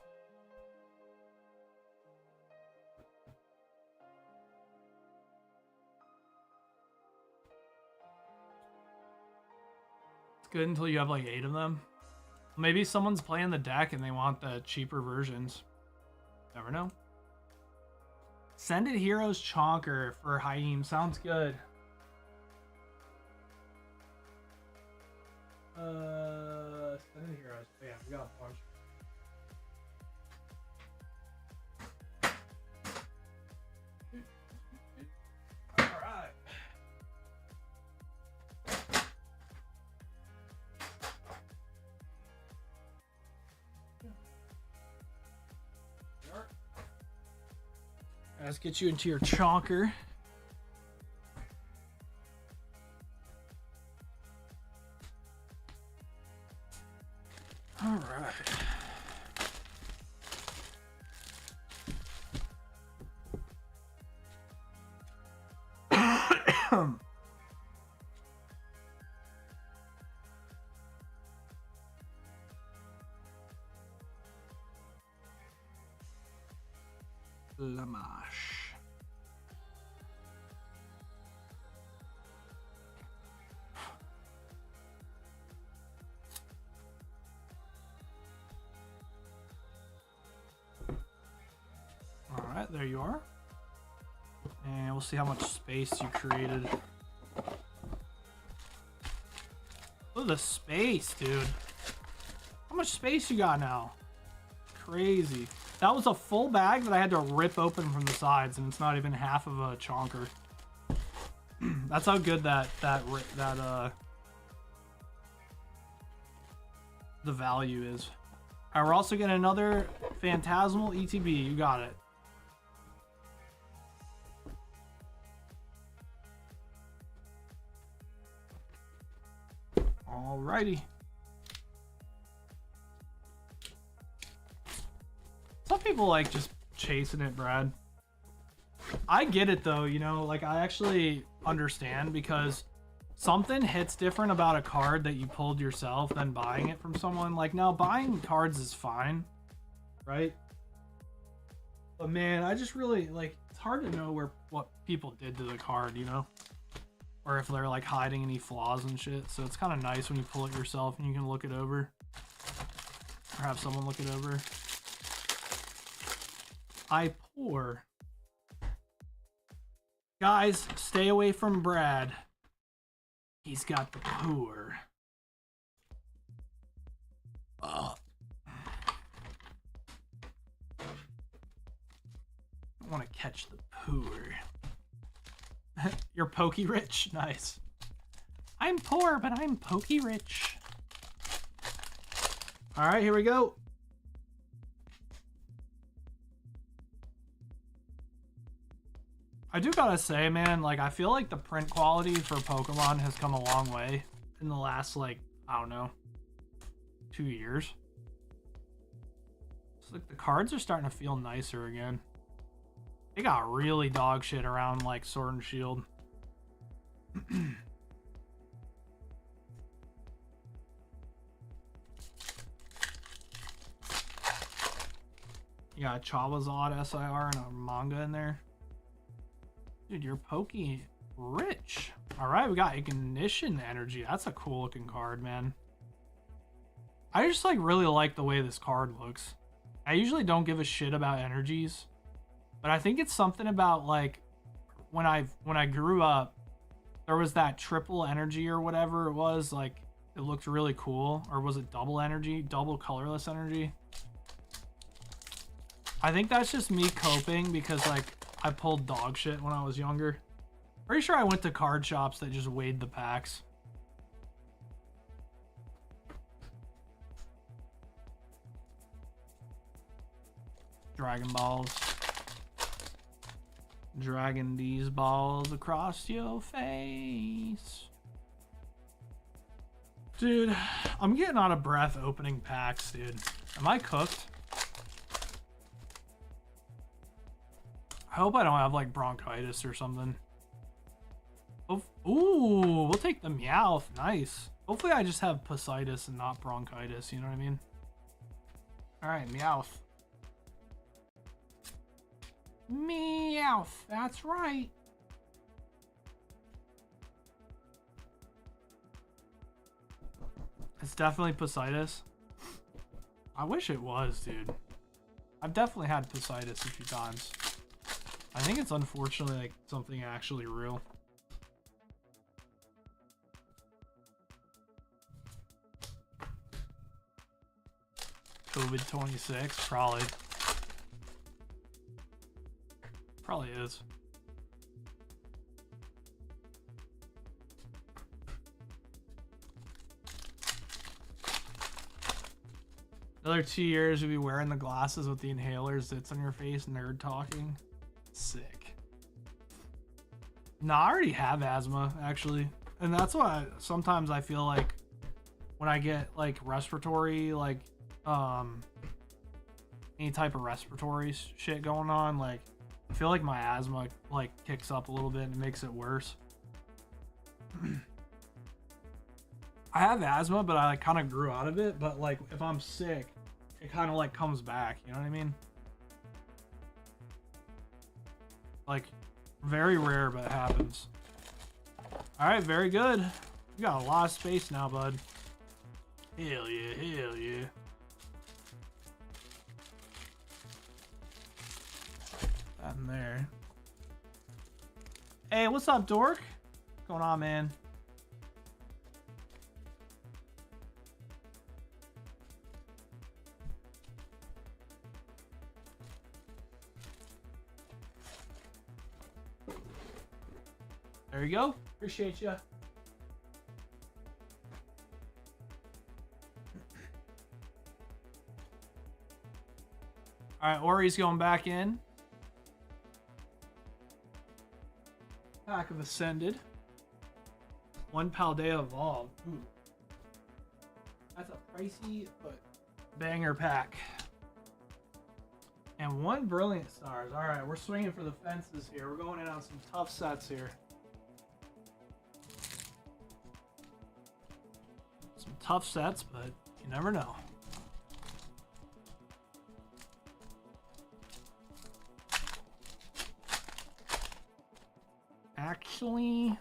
It's good until you have like 8 of them. Maybe someone's playing the deck and they want the cheaper versions. Never know. Send it Heroes Chonker for Haim. Sounds good. Send it Heroes. Oh, yeah, we got a bunch. Alright. Let's get you into your chonker. All right. Lamash. All right, there you are. And we'll see how much space you created. Look at the space, dude. How much space you got now? Crazy. That was a full bag that I had to rip open from the sides, and it's not even half of a chonker. That's how good the value is. All right, we're also getting another Phantasmal ETB. You got it. Alrighty. Some people like just chasing it, Brad. I get it though, you know, like I actually understand because something hits different about a card that you pulled yourself than buying it from someone. Like now buying cards is fine, right? But man, I just really like, it's hard to know what people did to the card, you know? Or if they're like hiding any flaws and shit. So it's kind of nice when you pull it yourself and you can look it over. Or have someone look it over. I pour. Guys, stay away from Brad. He's got the pour. I want to catch the pour. You're pokey rich? Nice. I'm poor, but I'm pokey rich. All right, here we go. I do gotta say, man, like, I feel like the print quality for Pokemon has come a long way in the last, like, I don't know, 2 years. It's like the cards are starting to feel nicer again. They got really dog shit around, like, Sword and Shield. You got Charizard SIR and a manga in there. Dude, you're pokey rich. All right, we got Ignition Energy. That's a cool looking card, man. I just like really like the way this card looks. I usually don't give a shit about energies, but I think it's something about like when I grew up, there was that triple energy or whatever it was. Like it looked really cool, or was it double energy, double colorless energy? I think that's just me coping because like I pulled dog shit when I was younger. Pretty sure I went to card shops that just weighed the packs. Dragon Balls. Dragging these balls across your face. Dude, I'm getting out of breath opening packs, dude. Am I cooked? I hope I don't have like bronchitis or something. Oh, ooh, we'll take the Meowth. Nice. Hopefully I just have Positis and not bronchitis, you know what I mean? Alright, Meowth. Meowth, that's right. It's definitely Positis. I wish it was, dude. I've definitely had Positis a few times. I think it's unfortunately like something actually real. COVID-26, probably. Probably is. Another 2 years you'll be wearing the glasses with the inhalers that's on your face, nerd talking. Sick. No, I already have asthma, actually. And that's why sometimes I feel like when I get like respiratory, like any type of respiratory shit going on, like I feel like my asthma like kicks up a little bit and it makes it worse. I have asthma, but I like kind of grew out of it. But like if I'm sick, it kind of like comes back. You know what I mean? Like very rare, but it happens. All right, very good. You got a lot of space now, bud. Hell yeah, hell yeah. That in there. Hey, what's up, dork? What's going on, man? There you go. Appreciate you. All right, Ori's going back in. Pack of Ascended. One Paldea Evolved. Ooh. That's a pricey but banger pack. And one Brilliant Stars. All right, we're swinging for the fences here. We're going in on some tough sets here. Some tough sets, but you never know. Actually,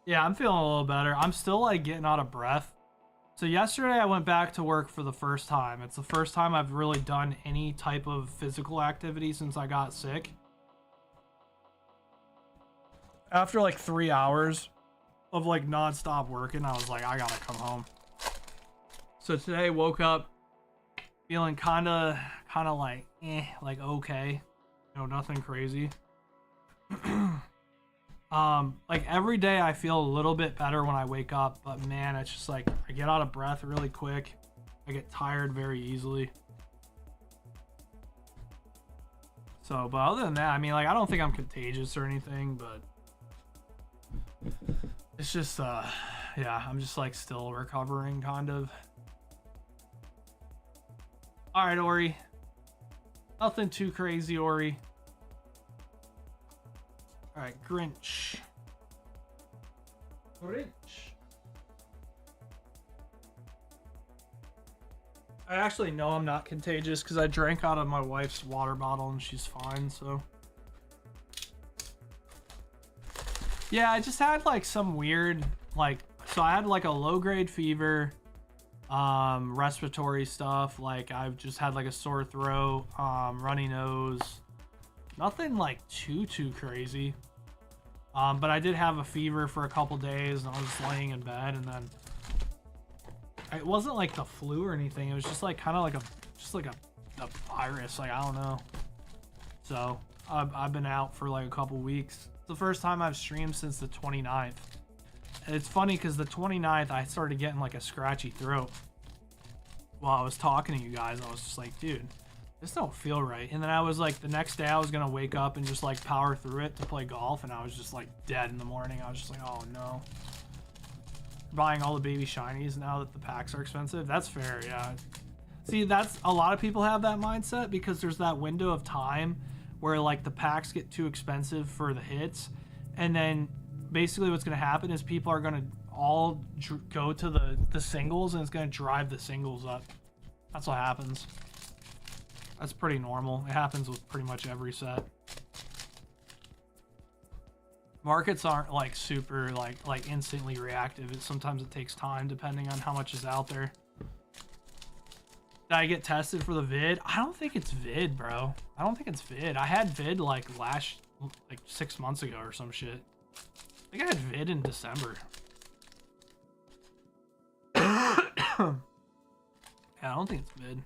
yeah, I'm feeling a little better. I'm still like getting out of breath. So yesterday I went back to work for the first time. It's the first time I've really done any type of physical activity since I got sick. After like 3 hours of like non-stop working, I was like, I gotta come home. So today woke up feeling kind of like like okay, you know, nothing crazy. Like every day I feel a little bit better when I wake up, but man, it's just like I get out of breath really quick. I get tired very easily. So, but other than that, I mean, like I don't think I'm contagious or anything, but it's just yeah, I'm just like still recovering kind of. All right, Ori. Nothing too crazy, Ori. All right, Grinch. Grinch. I actually know I'm not contagious because I drank out of my wife's water bottle and she's fine, so. Yeah, I just had like some weird, like, so I had like a low grade fever, respiratory stuff. Like I've just had like a sore throat, runny nose, nothing like too crazy. But I did have a fever for a couple days and I was just laying in bed, and then it wasn't like the flu or anything. It was just like kind of like a virus. Like, I don't know. So I've been out for like a couple weeks. It's the first time I've streamed since the 29th. And it's funny because the 29th I started getting like a scratchy throat while I was talking to you guys. I was just like, dude, this don't feel right. And then I was like, the next day I was gonna wake up and just like power through it to play golf, and I was just like dead in the morning. I was just like, oh no. Buying all the baby shinies now that the packs are expensive. That's fair, yeah. See, that's a lot of people have that mindset because there's that window of time where like the packs get too expensive for the hits, and then basically what's going to happen is people are going to all go to the singles, and it's going to drive the singles up. That's what happens. That's pretty normal. It happens with pretty much every set. Markets aren't like super like instantly reactive. Sometimes it takes time depending on how much is out there. Did I get tested for the vid? I don't think it's vid, bro. I don't think it's vid. I had vid like 6 months ago or some shit. I think I had vid in December. Yeah, I don't think it's vid.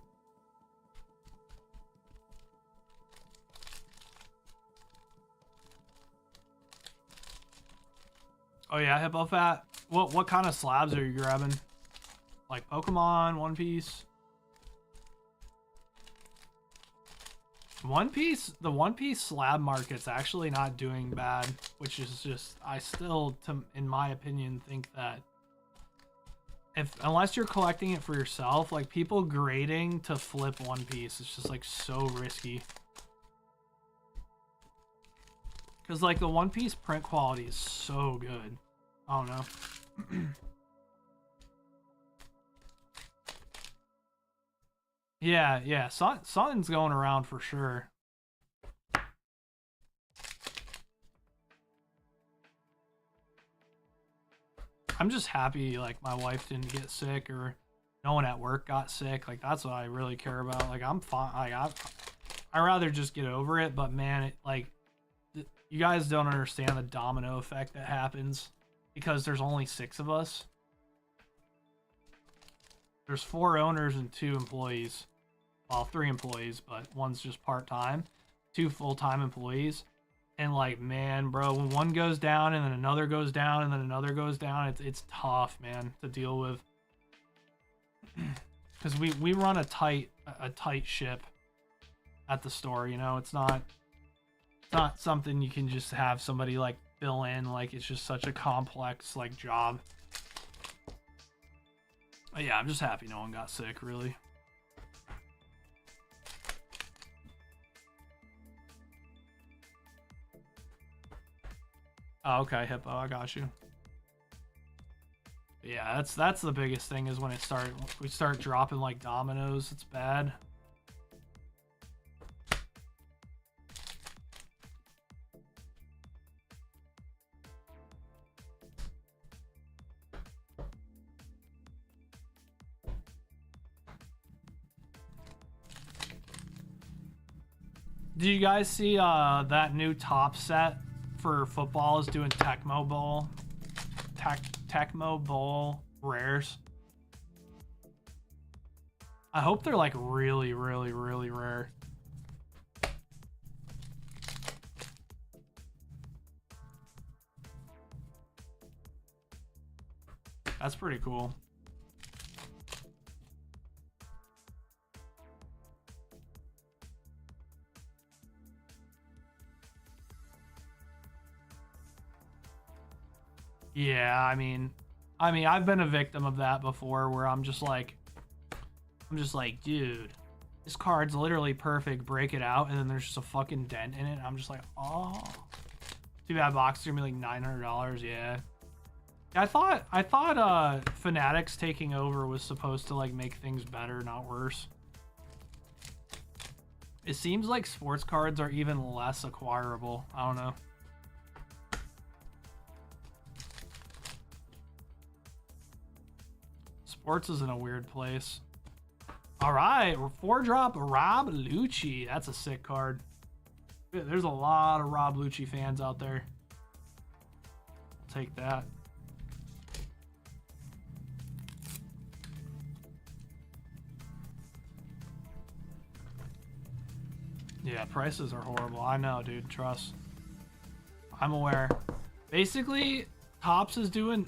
Oh yeah, Hippo Fat. What kind of slabs are you grabbing? Like Pokemon, One Piece? One Piece, the One Piece slab market's actually not doing bad, which is just, I still, in my opinion, think that unless you're collecting it for yourself, like people grading to flip One Piece, it's just like so risky. Because like the One Piece print quality is so good. I don't know. Yeah. Something's going around for sure. I'm just happy like my wife didn't get sick or no one at work got sick. Like that's what I really care about. Like I'm fine. Like I rather just get over it. But man, it like you guys don't understand the domino effect that happens because there's only 6 of us. There's 4 owners and 2 employees. Well, 3 employees, but one's just part-time. 2 full-time employees. And like, man, bro, when one goes down and then another goes down and then another goes down, it's tough, man, to deal with. Because we run a tight ship at the store, you know. It's not something you can just have somebody like fill in. Like it's just such a complex like job. But yeah, I'm just happy no one got sick, really. Oh, okay, Hippo, I got you. Yeah, that's the biggest thing is when we start dropping like dominoes. It's bad. Do you guys see that new top set for football is doing Tecmo Bowl rares? I hope they're like really rare. That's pretty cool. Yeah, I mean, I've been a victim of that before where I'm just like, dude, this card's literally perfect. Break it out, and then there's just a fucking dent in it. I'm just like, oh, Too bad box is gonna be like $900. Yeah. I thought Fanatics taking over was supposed to like make things better, not worse. It seems like sports cards are even less acquirable. I don't know. Sports is in a weird place. All right, we're 4-drop Rob Lucci. That's a sick card. There's a lot of Rob Lucci fans out there. I'll take that. Yeah, prices are horrible. I know, dude. Trust. I'm aware. Basically, Topps is doing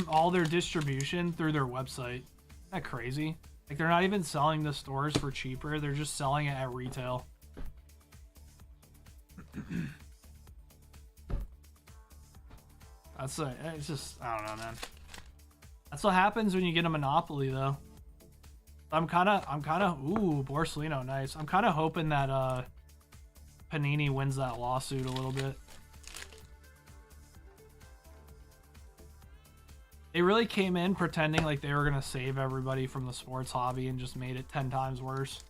all their distribution through their website. Isn't that crazy? Like, they're not even selling the stores for cheaper. They're just selling it at retail. It's just, I don't know, man. That's what happens when you get a monopoly, though. I'm kind of, ooh, Borsellino, nice. I'm kind of hoping that, Panini wins that lawsuit a little bit. They really came in pretending like they were going to save everybody from the sports hobby and just made it 10 times worse.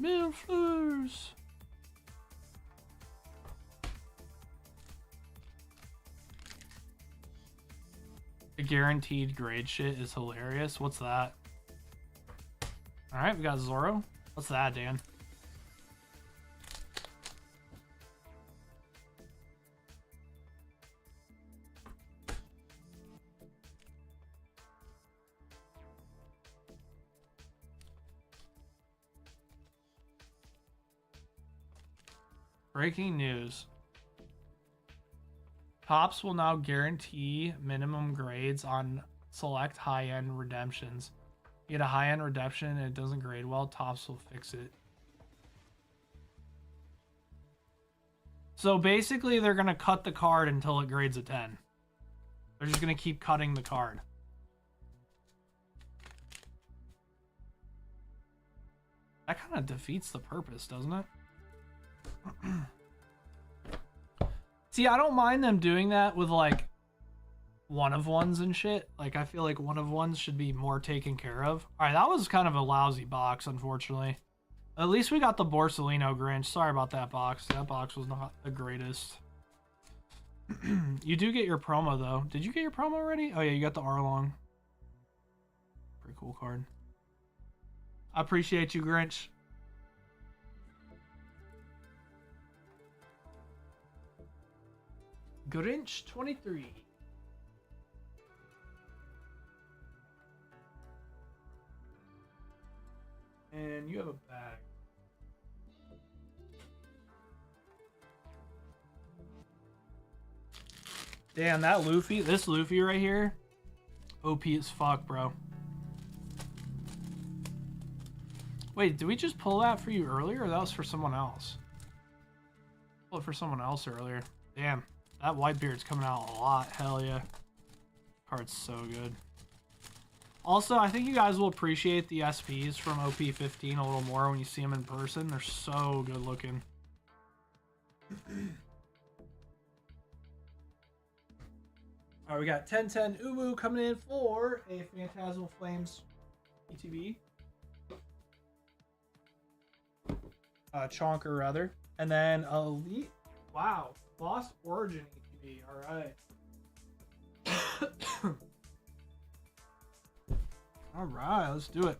Milfleurs. The guaranteed grade shit is hilarious. What's that? Alright, we got Zorro. What's that, Dan? Breaking news. Topps will now guarantee minimum grades on select high-end redemptions. You get a high-end redemption and it doesn't grade well, Topps will fix it. So basically, they're going to cut the card until it grades a 10. They're just going to keep cutting the card. That kind of defeats the purpose, doesn't it? See, I don't mind them doing that with like one-of-ones and shit. Like, I feel like one-of-ones should be more taken care of. All right, that was kind of a lousy box, unfortunately. At least we got the Borsellino Grinch. Sorry about that box. That box was not the greatest. You do get your promo, though. Did you get your promo already? Oh, yeah, you got the Arlong. Pretty cool card. I appreciate you, Grinch. Grinch 23. And you have a bag. Damn, that Luffy, this Luffy right here, OP as fuck, bro. Wait, did we just pull that for you earlier, or that was for someone else? Pull it for someone else earlier. Damn, that Whitebeard's coming out a lot. Hell yeah. Card's so good. Also, I think you guys will appreciate the SPs from OP15 a little more when you see them in person. They're so good looking. All right, we got 1010 Uwu coming in for a Phantasmal Flames ETB. Chonker, rather. And then Elite. Wow. Lost Origin ETB. All right. All right, let's do it.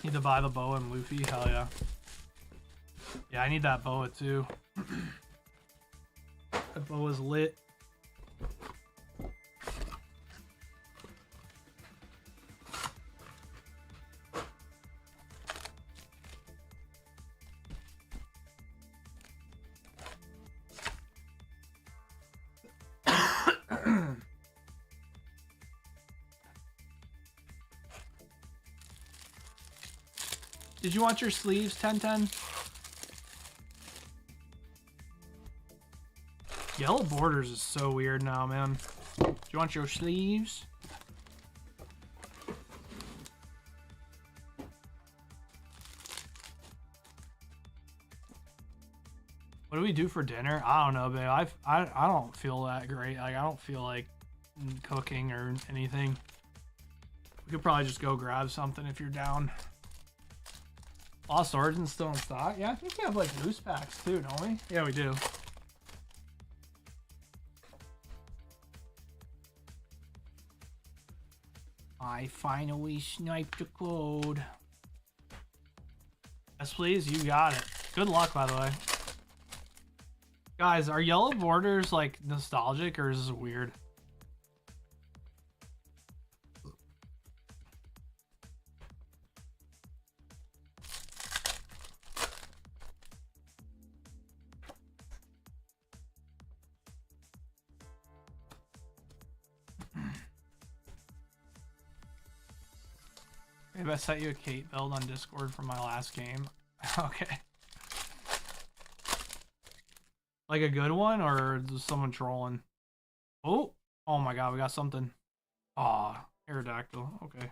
Need to buy the boa and Luffy. Hell yeah. Yeah, I need that boa too. That boa's lit. Did you want your sleeves, 1010? Yellow borders is so weird now, man. Do you want your sleeves? do we do for dinner? I don't know, babe. I don't feel that great. Like, I don't feel like cooking or anything. We could probably just go grab something if you're down. Lost Origins still in stock? Yeah, I think we have like boost packs too, don't we? Yeah, we do. I finally sniped the code. Yes, please. You got it. Good luck, by the way. Guys, are yellow borders like nostalgic or is this weird? Maybe I set you a Kate build on Discord from my last game. Okay. Like a good one or just someone trolling? Oh, oh my god, we got something. Aw, Aerodactyl. Okay.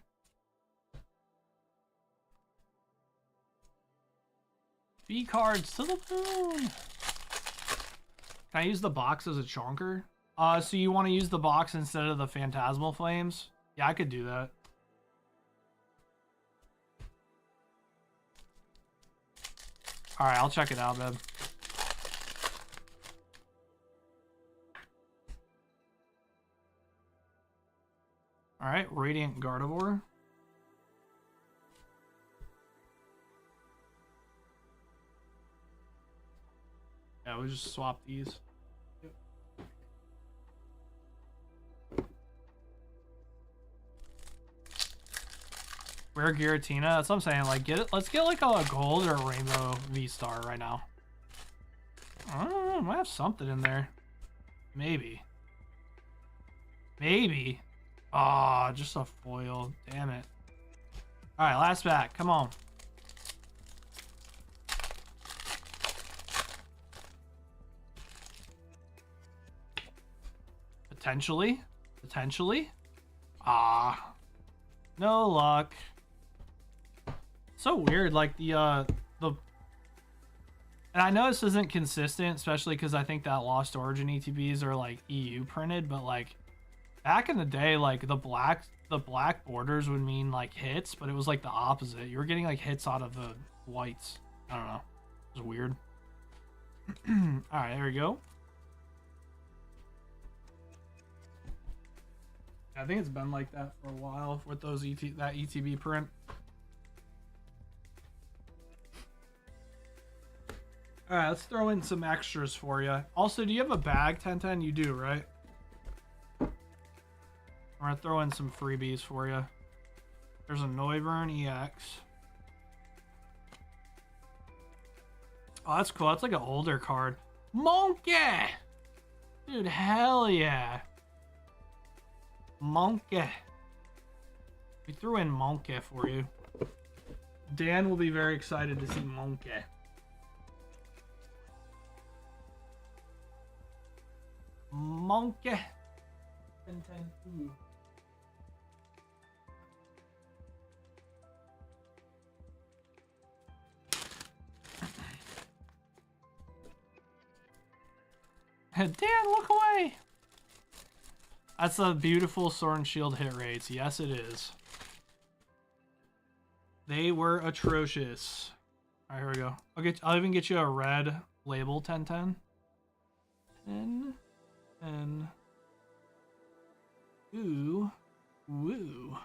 B cards to the moon. Can I use the box as a chonker? So you want to use the box instead of the Phantasmal Flames? Yeah, I could do that. Alright, I'll check it out, babe. Alright, Radiant Gardevoir. Yeah, we'll just swap these. Yep. Rare Giratina. That's what I'm saying. Like, get it. Let's get like a gold or a rainbow V-Star right now. I don't know. I might have something in there. Maybe. Maybe. Ah, just a foil. Damn it. All right, last pack. Come on. Potentially. Potentially. Ah. No luck. So weird, like and I know this isn't consistent, especially because I think that Lost Origin ETBs are like EU printed, but like back in the day, like the black borders would mean like hits, but it was like the opposite. You were getting like hits out of the whites. I don't know. It was weird. All right, there we go. I think it's been like that for a while with those that ETB print. All right, let's throw in some extras for you. Also, do you have a bag, 1010? You do, right? I'm gonna throw in some freebies for you. There's a Noivern EX. Oh, that's cool. That's like an older card. Monkey! Dude, hell yeah. Monkey. We threw in Monkey for you. Dan will be very excited to see Monkey. Monkey. 10-10. Ooh. Dan, look away. That's a beautiful Sword and Shield hit rates. Yes, it is. They were atrocious. All right, here we go. I'll even get you a red label 1010. 10. Ooh. Woo.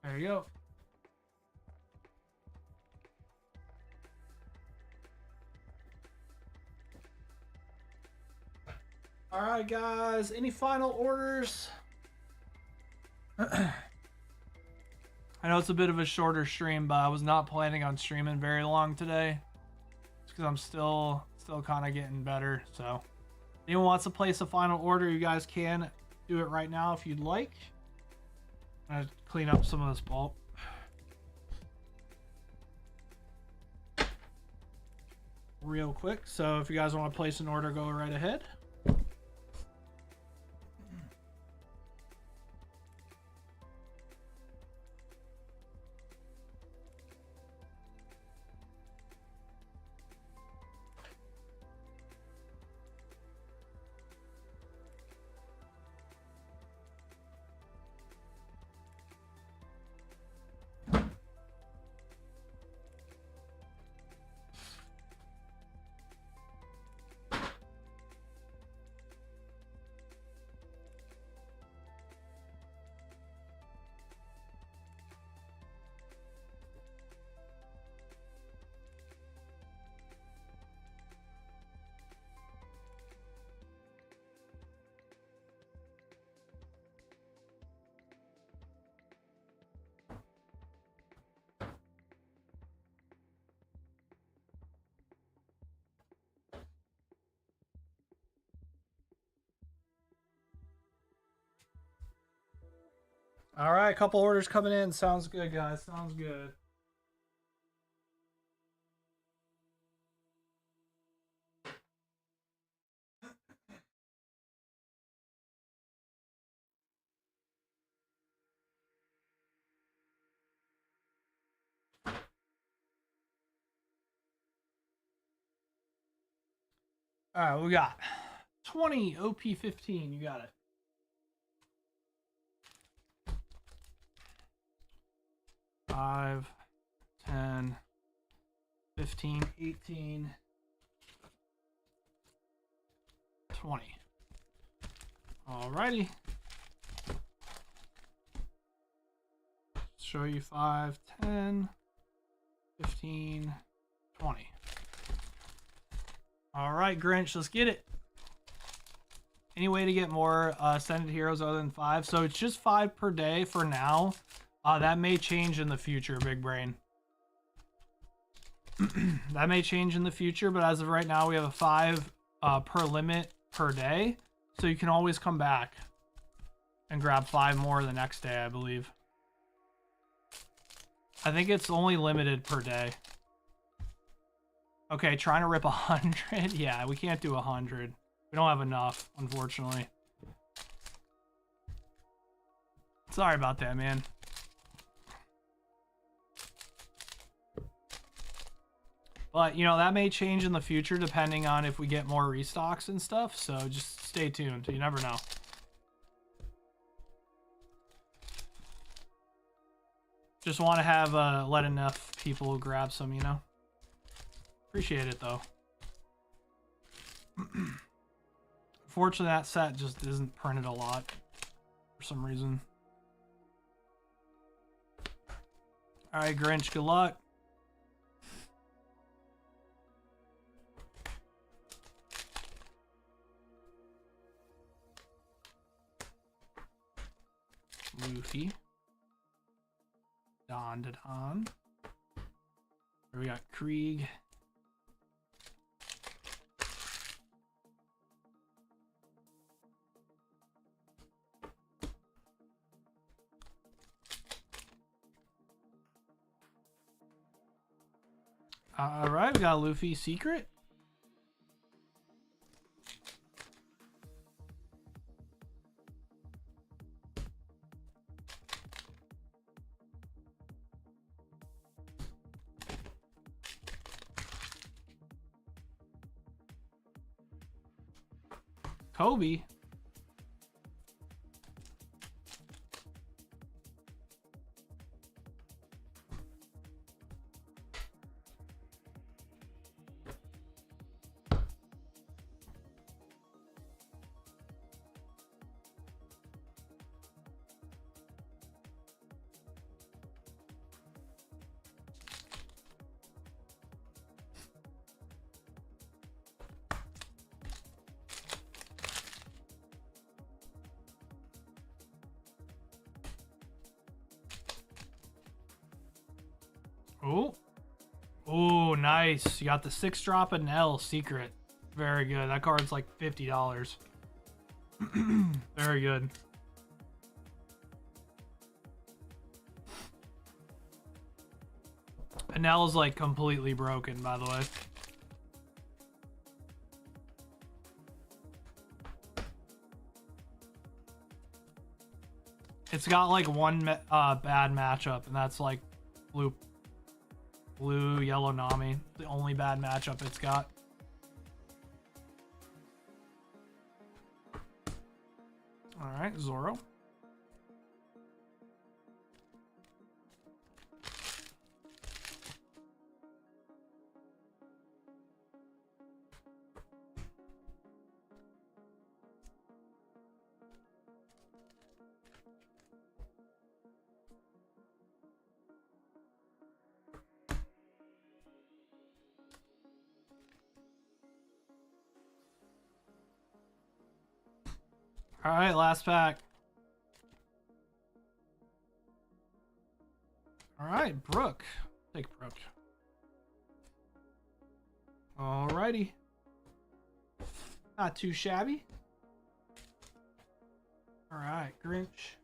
There you go. All right, guys. Any final orders? I know it's a bit of a shorter stream, but I was not planning on streaming very long today. It's because I'm still kind of getting better. So, if anyone wants to place a final order, you guys can do it right now if you'd like. I'm gonna clean up some of this bulk. Real quick. So if you guys want to place an order, go right ahead. All right, a couple orders coming in. Sounds good, guys. Sounds good. All right, we got 20 OP15. You got it. 5, 10, 15, 18, 20. Alrighty. Show you 5, 10, 15, 20. Alright, Grinch, let's get it. Any way to get more Ascended Heroes other than 5? So it's just 5 per day for now. That may change in the future, Big Brain. That may change in the future, but as of right now, we have a 5 per limit per day. So you can always come back and grab 5 more the next day, I believe. I think it's only limited per day. Okay, trying to rip 100. Yeah, we can't do 100. We don't have enough, unfortunately. Sorry about that, man. But, you know, that may change in the future depending on if we get more restocks and stuff. So just stay tuned. You never know. Just want to have let enough people grab some, you know. Appreciate it, though. Unfortunately, that set just isn't printed a lot for some reason. All right, Grinch, good luck. Luffy. Don to Don. Here we got Krieg. All right, we got Luffy Secret. Kobe. Oh. Oh, nice. You got the 6-drop and L Secret. Very good. That card's like $50. Very good. Anel's like completely broken, by the way. It's got like one bad matchup, and that's like blue, yellow Nami. The only bad matchup it's got. All right, Zoro. All right, last pack. All right, Brooke. Take Brooke. All righty. Not too shabby. All right, Grinch.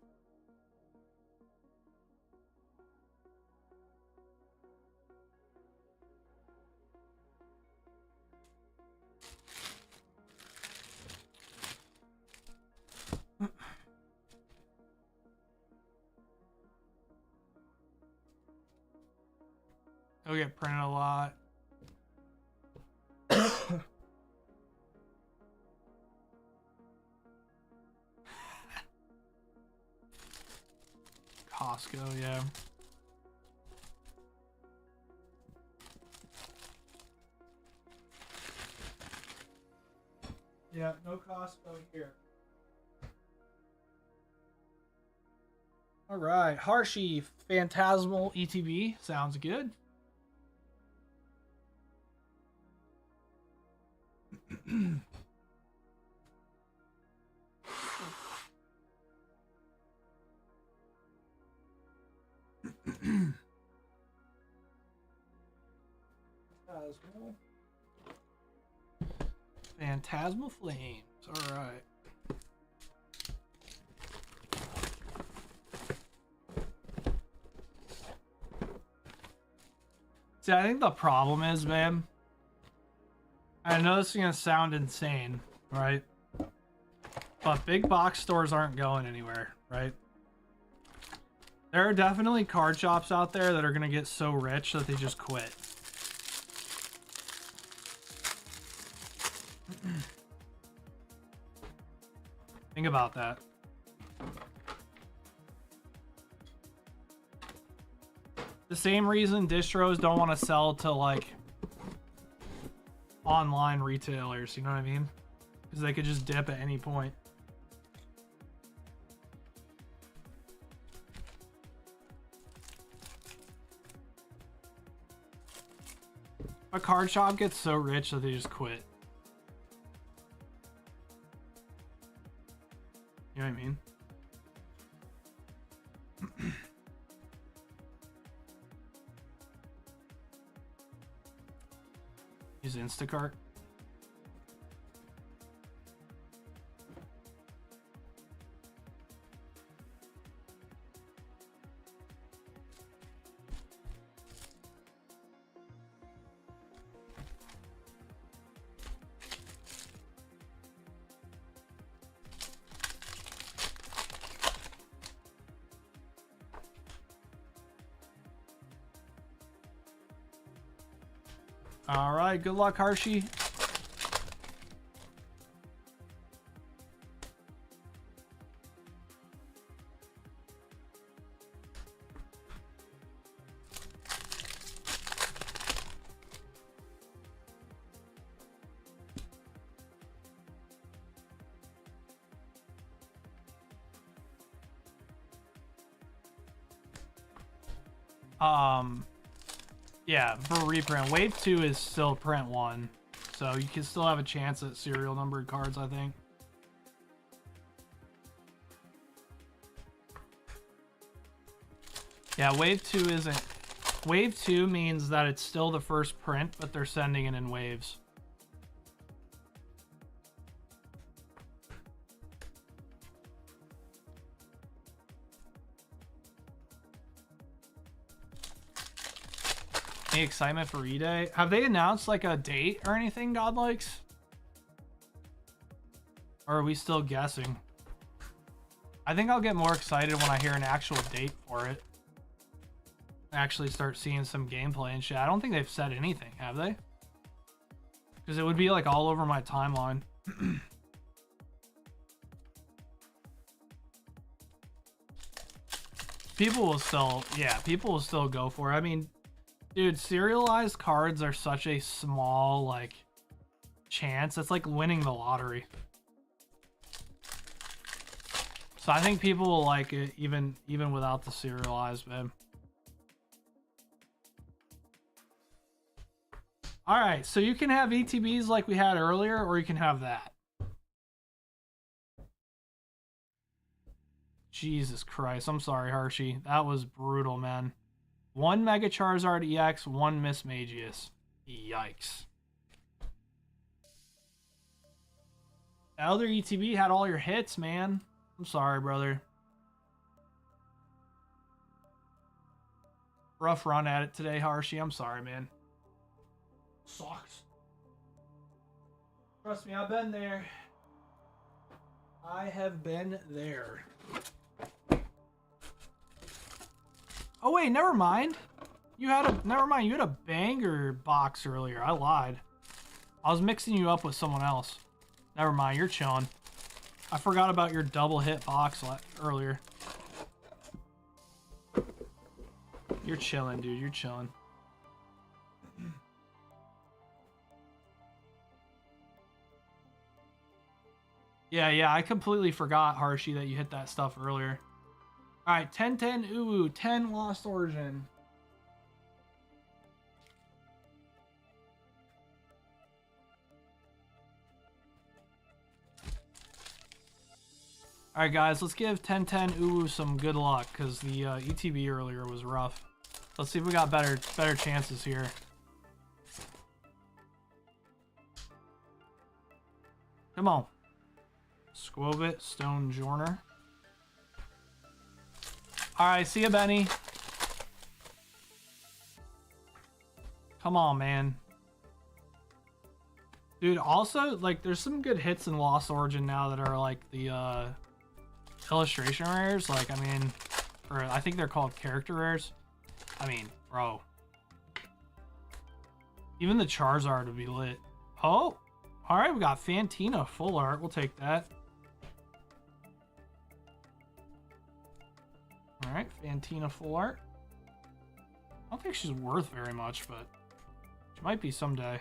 It'll get printed a lot. Costco, yeah. Yeah, no Costco here. All right, Harshy Phantasmal ETB sounds good. Phantasmal Flames. All right. See, I think the problem is, man, I know this is going to sound insane, right? But big box stores aren't going anywhere, right? There are definitely card shops out there that are going to get so rich that they just quit. Think about that. The same reason distros don't want to sell to like online retailers, you know what I mean? Because they could just dip at any point. A card shop gets so rich that they just quit. You know what I mean? Use Instacart. All right, good luck, Harshy. Yeah, for reprint. Wave 2 is still print 1. So you can still have a chance at serial numbered cards, I think. Yeah, Wave 2 isn't... Wave 2 means that it's still the first print, but they're sending it in waves. Any excitement for E-Day? Have they announced like a date or anything, Godlikes? Or are we still guessing? I think I'll get more excited when I hear an actual date for it. Actually start seeing some gameplay and shit. I don't think they've said anything, have they? Because it would be like all over my timeline. People will still, yeah, people will still go for it. I mean, dude, serialized cards are such a small, like, chance. It's like winning the lottery. So I think people will like it even without the serialized, man. All right, so you can have ETBs like we had earlier, or you can have that. Jesus Christ, I'm sorry, Hershey. That was brutal, man. 1 Mega Charizard EX, 1 Miss Magius. Yikes. The other ETB had all your hits, man. I'm sorry, brother. Rough run at it today, Hershey. I'm sorry, man. Sucks. Trust me, I've been there. I have been there. Oh wait, never mind. You had a banger box earlier. I lied. I was mixing you up with someone else. Never mind, you're chilling. I forgot about your double hit box earlier. You're chilling, dude. You're chilling. Yeah, I completely forgot, Hershey, that you hit that stuff earlier. All right, 10-10 Uwu, 10 Lost Origin. All right, guys, let's give 10-10 Uwu some good luck because the ETB earlier was rough. Let's see if we got better chances here. Come on. Squobit, Stone Journer. Alright, see ya, Benny. Come on, man. Dude, also, like, there's some good hits in Lost Origin now that are, like, the, illustration rares. Like, I mean, or I think they're called character rares. I mean, bro. Even the Charizard would be lit. Oh! Alright, we got Fantina full art. We'll take that. Alright, Fantina full art. I don't think she's worth very much, but she might be someday.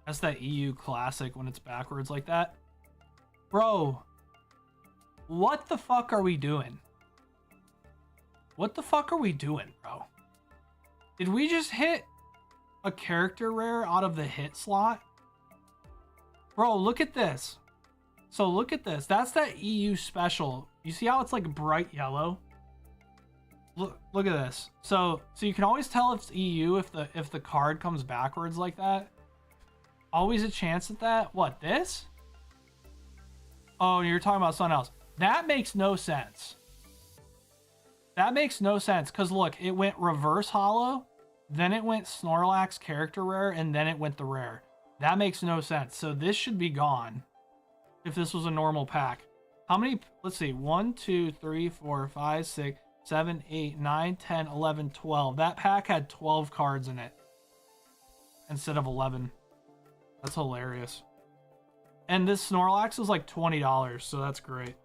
That's that EU classic when it's backwards like that. Bro, what the fuck are we doing? What the fuck are we doing, bro? Did we just hit a character rare out of the hit slot? Bro, look at this. So look at this. That's that EU special. You see how it's like bright yellow? Look at this. So you can always tell if it's EU if the card comes backwards like that. Always a chance at that. What, this? Oh, you're talking about something else. That makes no sense. That makes no sense, because look, it went reverse holo, then it went Snorlax character rare, and then it went the rare. That makes no sense. So this should be gone if this was a normal pack. How many? Let's see. 1, 2, 3, 4, 5, 6, 7, 8, 9, 10, 11, 12. That pack had 12 cards in it instead of 11. That's hilarious. And this Snorlax is like $20, so that's great.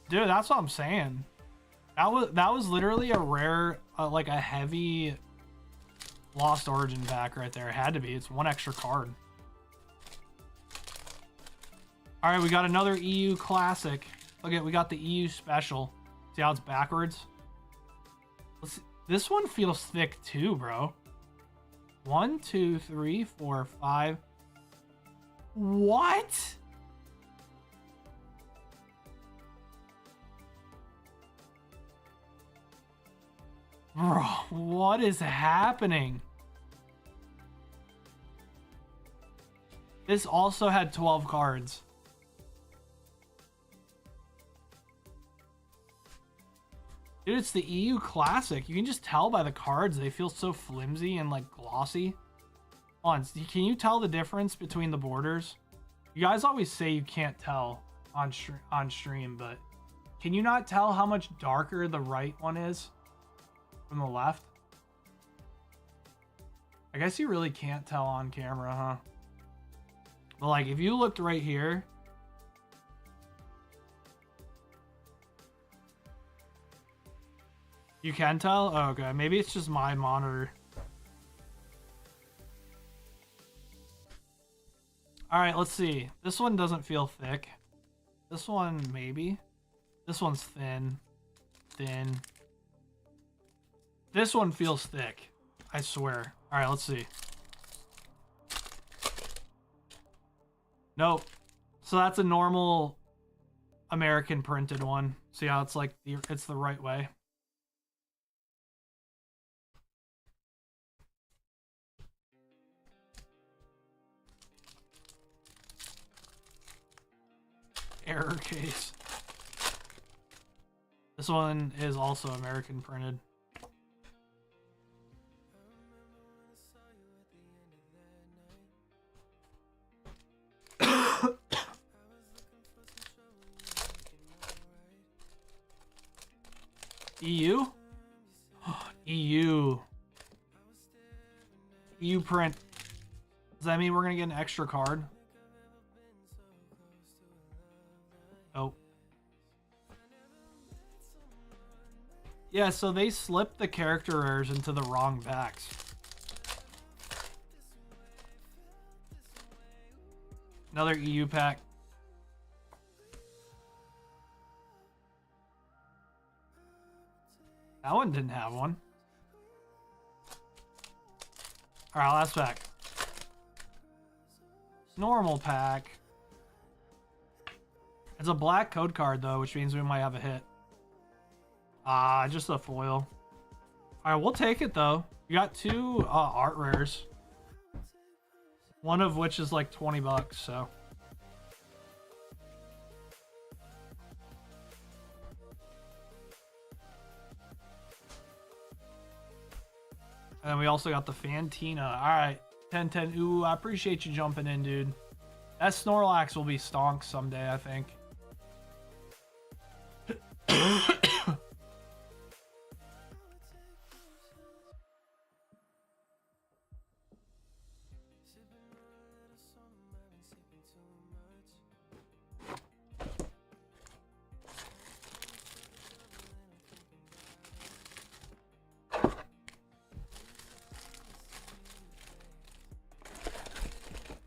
Dude, that's what I'm saying. That was literally a rare, like a heavy Lost Origin pack right there. It had to be. It's one extra card. All right, we got another EU classic. Okay, we got the EU special. See how it's backwards? Let's see. This one feels thick too, bro. 1, 2, 3, 4, 5. What? Bro, what is happening? This also had 12 cards. Dude, it's the EU Classic. You can just tell by the cards. They feel so flimsy and, like, glossy. Hold on, can you tell the difference between the borders? You guys always say you can't tell on stream, but can you not tell how much darker the right one is from the left? I guess you really can't tell on camera, huh? But, like, if you looked right here... You can tell? Oh, okay, maybe it's just my monitor. Alright, let's see. This one doesn't feel thick. This one, maybe. This one's thin. Thin. This one feels thick. I swear. Alright, let's see. Nope. So that's a normal American printed one. See how it's like, it's the right way. Error case. This one is also American printed. EU? EU. EU print. Does that mean we're gonna get an extra card? Oh. Yeah, so they slipped the character rares into the wrong packs. Another EU pack. That one didn't have one. Alright, last pack. Normal pack. It's a black code card, though, which means we might have a hit. Ah, just a foil. Alright, we'll take it, though. We got two art rares. One of which is like 20 bucks, so. And then we also got the Fantina. Alright, 1010. Ooh, I appreciate you jumping in, dude. That Snorlax will be stonks someday, I think.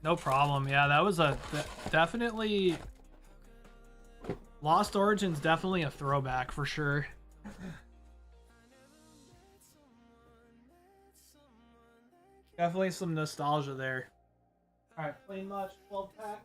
No problem. Yeah, that was definitely Lost Origins, definitely a throwback for sure. Definitely some nostalgia there. All right, plain much 12 pack.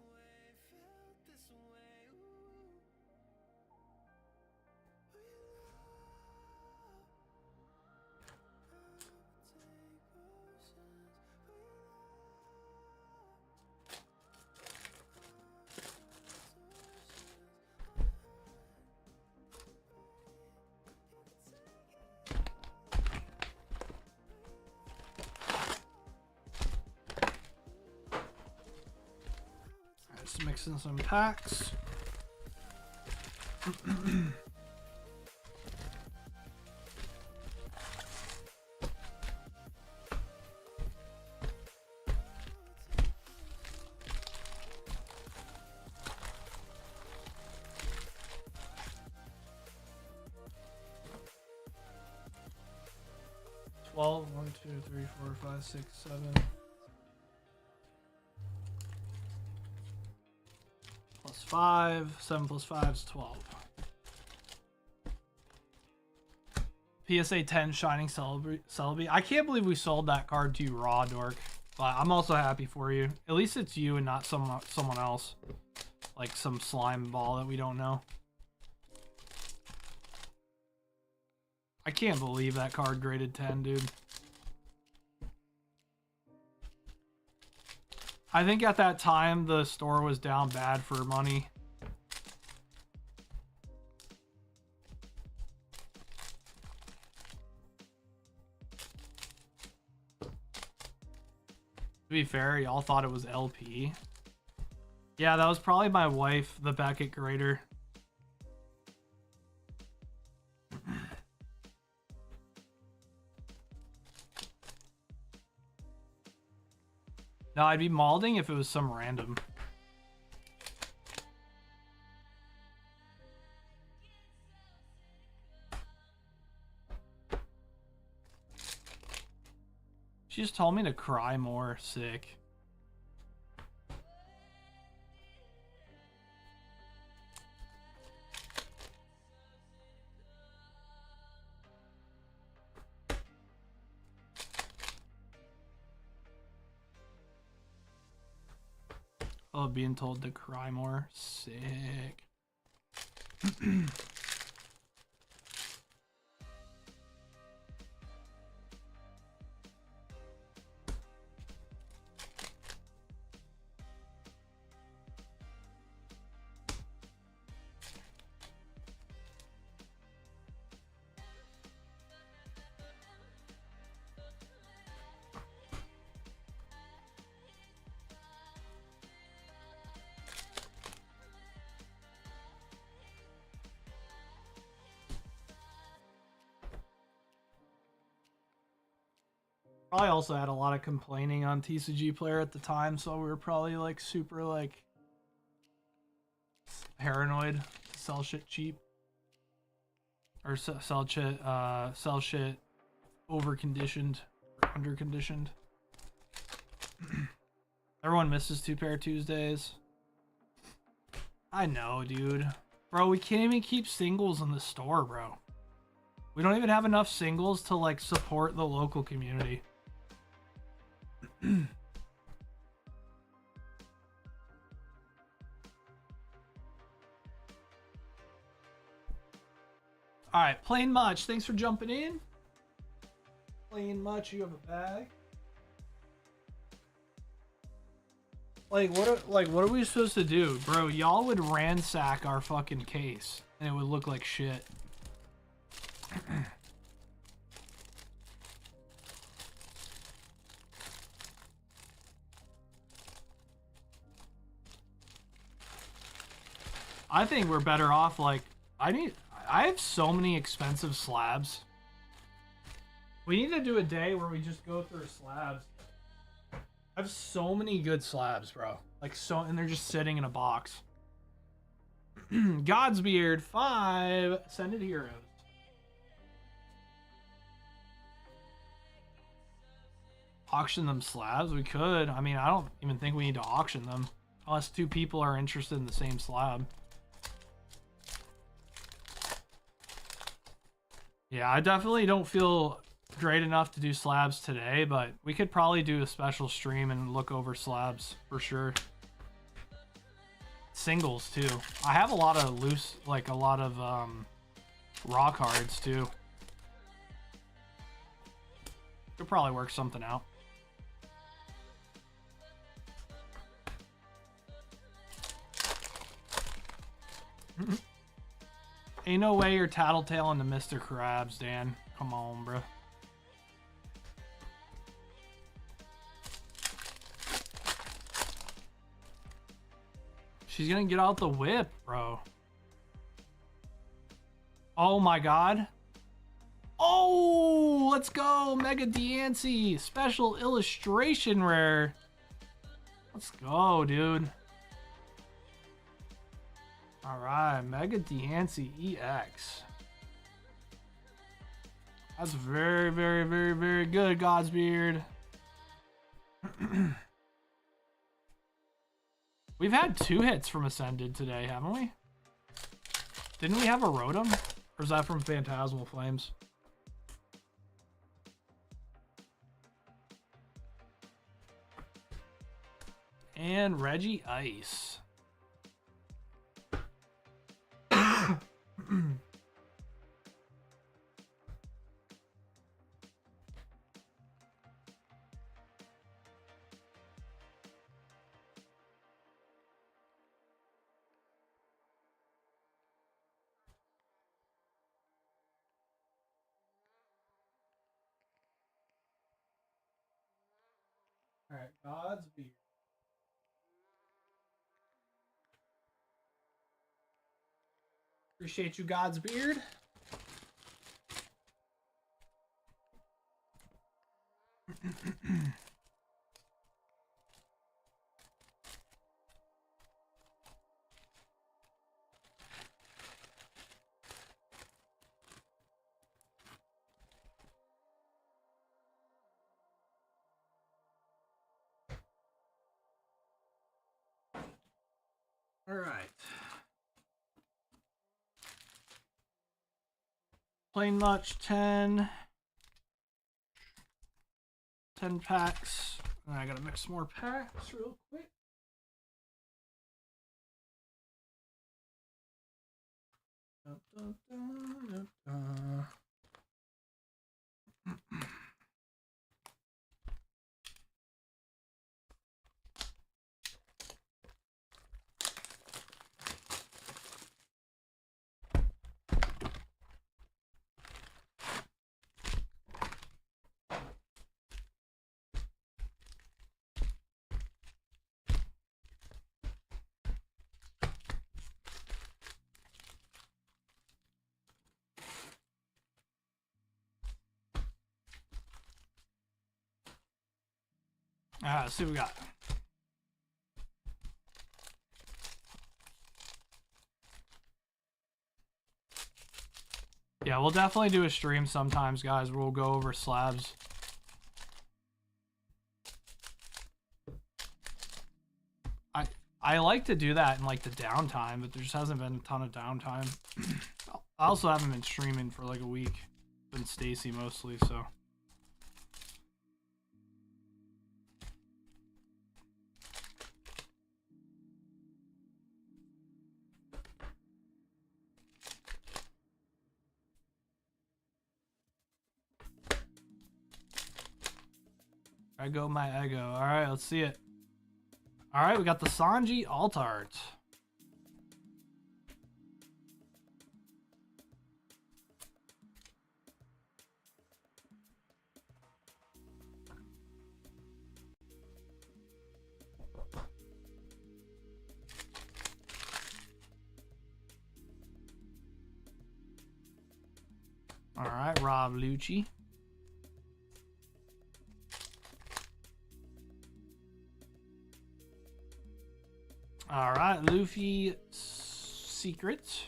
Just mixing some packs. Well, 1, 2, 3, 4, 5, 6, 7. Plus 5. 7 plus 5 is 12. PSA 10 Shining Celebi. I can't believe we sold that card to you raw, Dork. But I'm also happy for you. At least it's you and not someone else. Like some slime ball that we don't know. I can't believe that card graded 10, dude. I think at that time the store was down bad for money. To be fair, y'all thought it was LP. Yeah, that was probably my wife, the Beckett grader. No, I'd be malding if it was some random. She just told me to cry more. Sick. Oh, being told to cry more. Sick. I also had a lot of complaining on TCG Player at the time, so we were probably like super like paranoid to sell shit cheap or sell shit over conditioned, under conditioned. Everyone misses 2-pair Tuesdays. I know, dude. Bro, we can't even keep singles in the store, bro. We don't even have enough singles to like support the local community. All right, Plain Much, thanks for jumping in. Plain Much, you have a bag. What are we supposed to do, bro? Y'all would ransack our fucking case, and it would look like shit. I think we're better off, like, I have so many expensive slabs. We need to do a day where we just go through slabs. I have so many good slabs, bro. Like, and they're just sitting in a box. Godsbeard 5 Ascended Heroes. Auction them slabs? We could. I mean, I don't even think we need to auction them unless two people are interested in the same slab. Yeah, I definitely don't feel great enough to do slabs today, but we could probably do a special stream and look over slabs for sure. Singles too. I have a lot of loose, like a lot of raw cards too. Could probably work something out. Ain't no way you're tattletaling to Mr. Krabs, Dan. Come on, bro. She's gonna get out the whip, bro. Oh my god. Oh, let's go. Mega Diancie. Special illustration rare. Let's go, dude. Alright, Mega Diancie EX. That's very, very, very, very good, Godsbeard. We've had 2 hits from Ascended today, haven't we? Didn't we have a Rotom? Or is that from Phantasmal Flames? And Reggie Ice. All right, Godspeed. Appreciate you, Godsbeard. All right. Plain much 10 packs. And I gotta mix some more packs real quick. Dun, dun, dun, dun, dun. All right, let's see what we got. Yeah, we'll definitely do a stream sometimes, guys, where we'll go over slabs. I like to do that in like the downtime, but there just hasn't been a ton of downtime. I also haven't been streaming for like a week. Been Stacy mostly, so. I go my ego. All right, let's see it. All right, we got the Sanji Alt Art. All right, Rob Lucci. All right, Luffy Secret.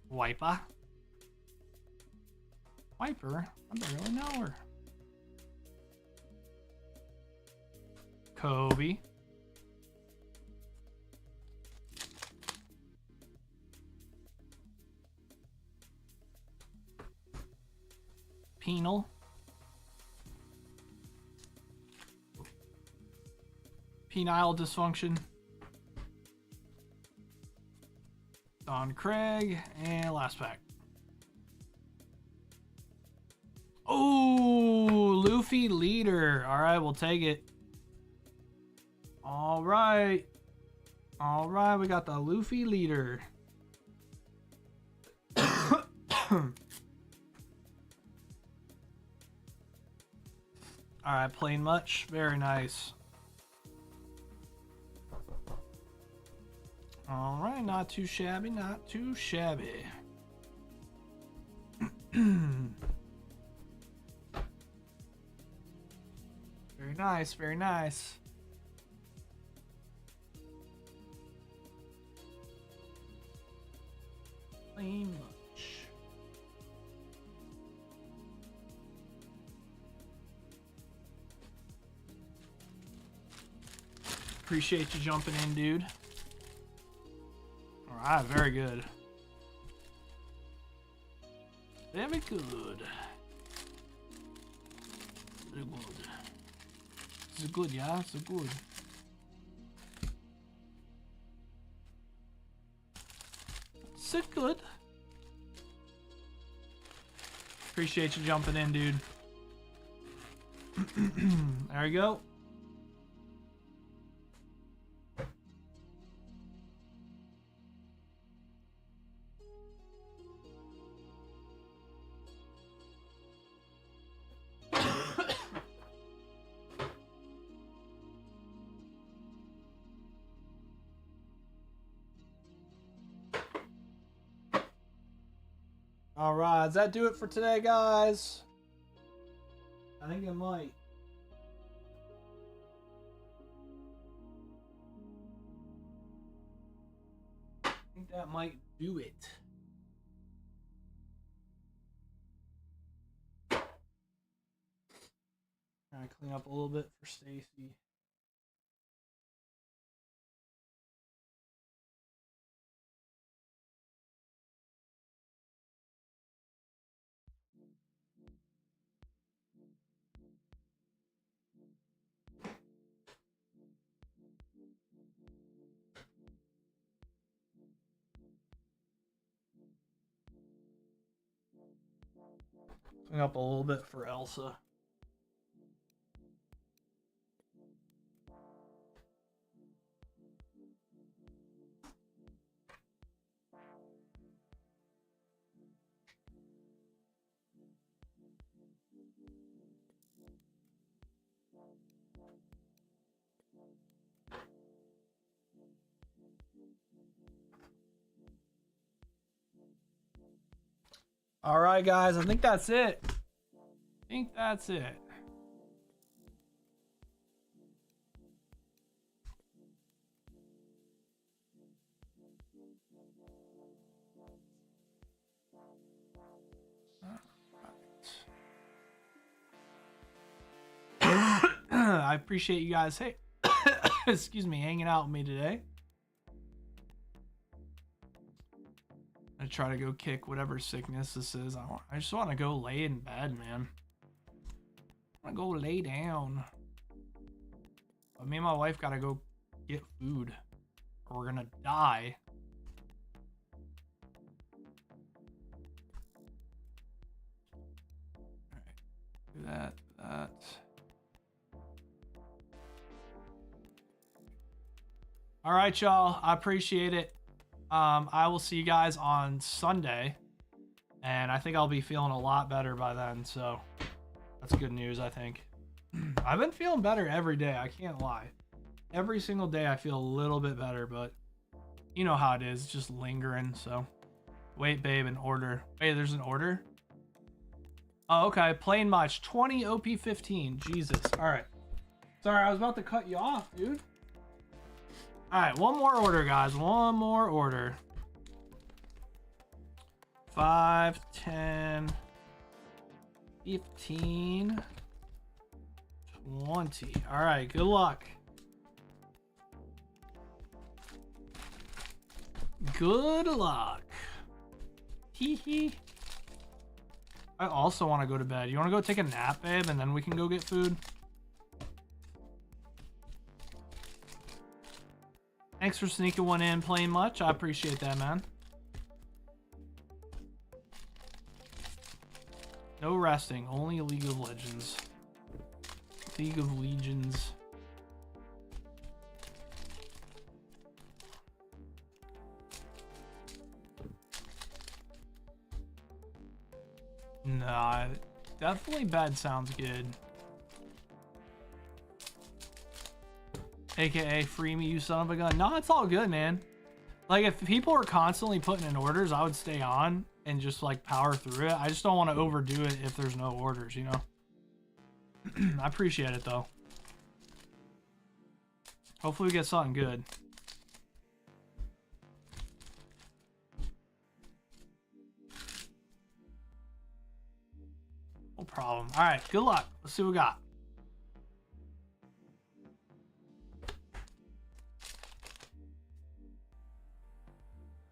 Wiper. Wiper? I don't really know her. Kobe. Penal. Penile dysfunction. Don Craig. And last pack. Oh, Luffy leader. All right, we'll take it. All right. All right, we got the Luffy leader. All right, plain much. Very nice. All right, not too shabby, not too shabby. Very nice, very nice. Plain much. Appreciate you jumping in, dude. All right, very good. Very good. So good. So good, yeah? So good. So good. Appreciate you jumping in, dude. There you go. All right, does that do it for today, guys? I think it might. I think that might do it. Trying to clean up a little bit for Stacy. Clean up a little bit for Elsa. All right, guys, I think that's it. I appreciate you guys. Hey, excuse me, hanging out with me today. I try to go kick whatever sickness this is. I just want to go lay in bed, man. I want to go lay down. But me and my wife gotta go get food, or we're gonna die. All right, do that. All right, y'all. I appreciate it. I will see you guys on Sunday, and I think I'll be feeling a lot better by then, so that's good news, I think. I've been feeling better every day, I can't lie. Every single day I feel a little bit better, but you know how it is, just lingering, so. Wait, babe, an order. Hey, there's an order? Oh, okay, plain much. 20 OP15, Jesus, all right. Sorry, I was about to cut you off, dude. All right, one more order, guys. One more order. 5, 10, 15, 20. All right, good luck. Good luck. Hee hee. I also want to go to bed. You want to go take a nap, babe, and then we can go get food? Thanks for sneaking one in, playing much. I appreciate that, man. No resting, only League of Legends. League of Legions. Nah, definitely bed sounds good. AKA free me, you son of a gun. No, it's all good, man. Like, if people are constantly putting in orders, I would stay on and just like power through it. I just don't want to overdo it if there's no orders, you know. I appreciate it though. Hopefully we get something good. No problem. All right, good luck. Let's see what we got.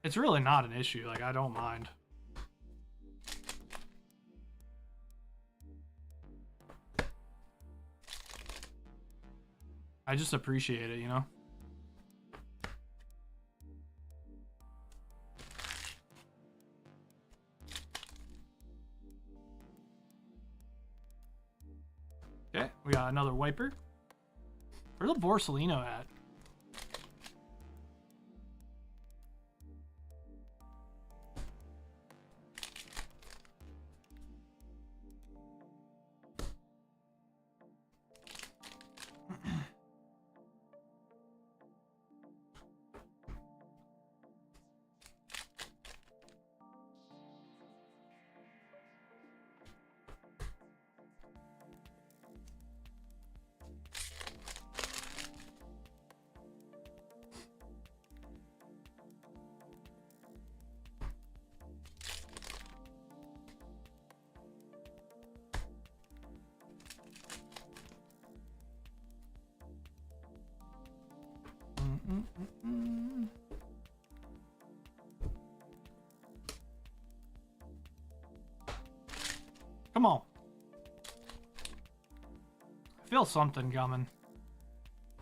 It's really not an issue. Like, I don't mind. I just appreciate it, you know? Okay, we got another wiper. Where's the Borsalino at? Come on. I feel something coming.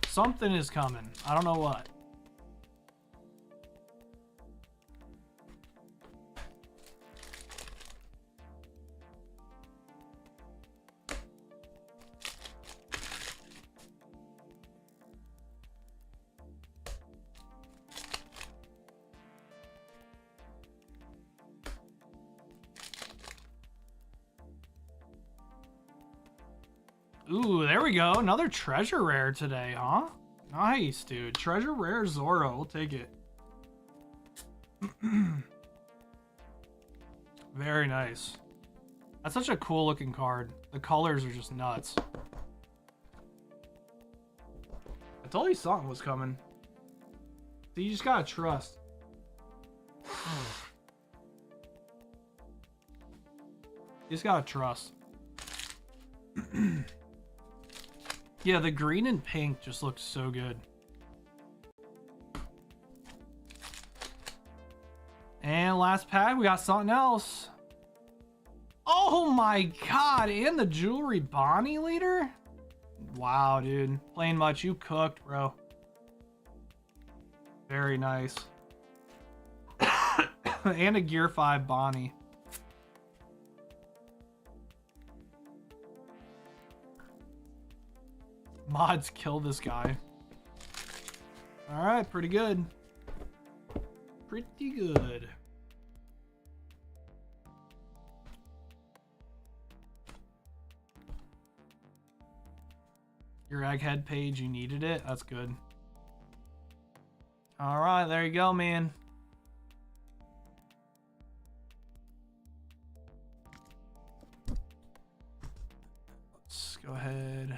Something is coming. I don't know what. Ooh, there we go. Another treasure rare today, huh? Nice, dude. Treasure rare Zoro. We'll take it. Very nice. That's such a cool looking card. The colors are just nuts. I told you something was coming. So you just gotta trust. You just gotta trust. Yeah, the green and pink just looks so good. And last pack, we got something else. Oh my god, and the jewelry Bonnie leader? Wow, dude. Plain much, you cooked, bro. Very nice. And a Gear 5 Bonnie. Mods kill this guy. Alright, pretty good. Pretty good. Your egghead page, you needed it? That's good. Alright, there you go, man. Let's go ahead.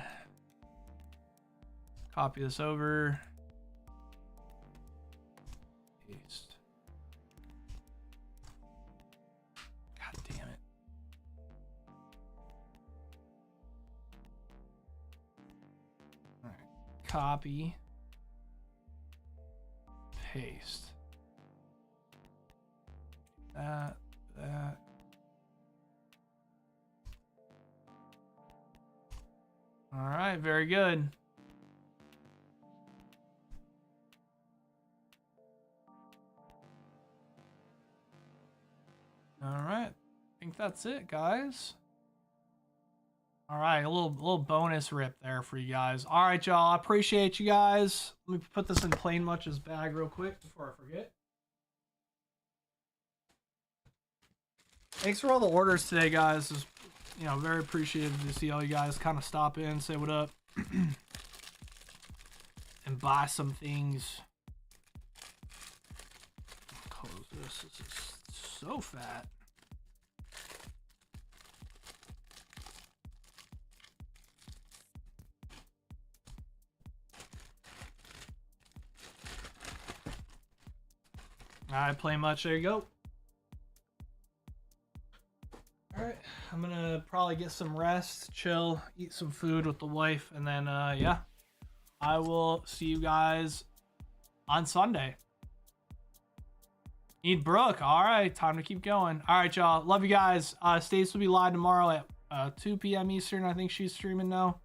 Copy this over. Paste. God damn it. All right. Copy. Paste. That. All right, very good. All right, I think that's it, guys. All right, a little bonus rip there for you guys. All right, y'all, I appreciate you guys. Let me put this in Plain Much's bag real quick before I forget. Thanks for all the orders today, guys. It's, you know, very appreciative to see all you guys kind of stop in, say what up, and buy some things. Close this. This is so fat. Alright, Plain Much, there you go. Alright, I'm gonna probably get some rest, chill, eat some food with the wife, and then, yeah. I will see you guys on Sunday. Need Brooke. Alright, time to keep going. Alright, y'all. Love you guys. Stace will be live tomorrow at 2 p.m. Eastern. I think she's streaming now.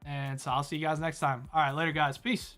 And so I'll see you guys next time. All right, later, guys. Peace.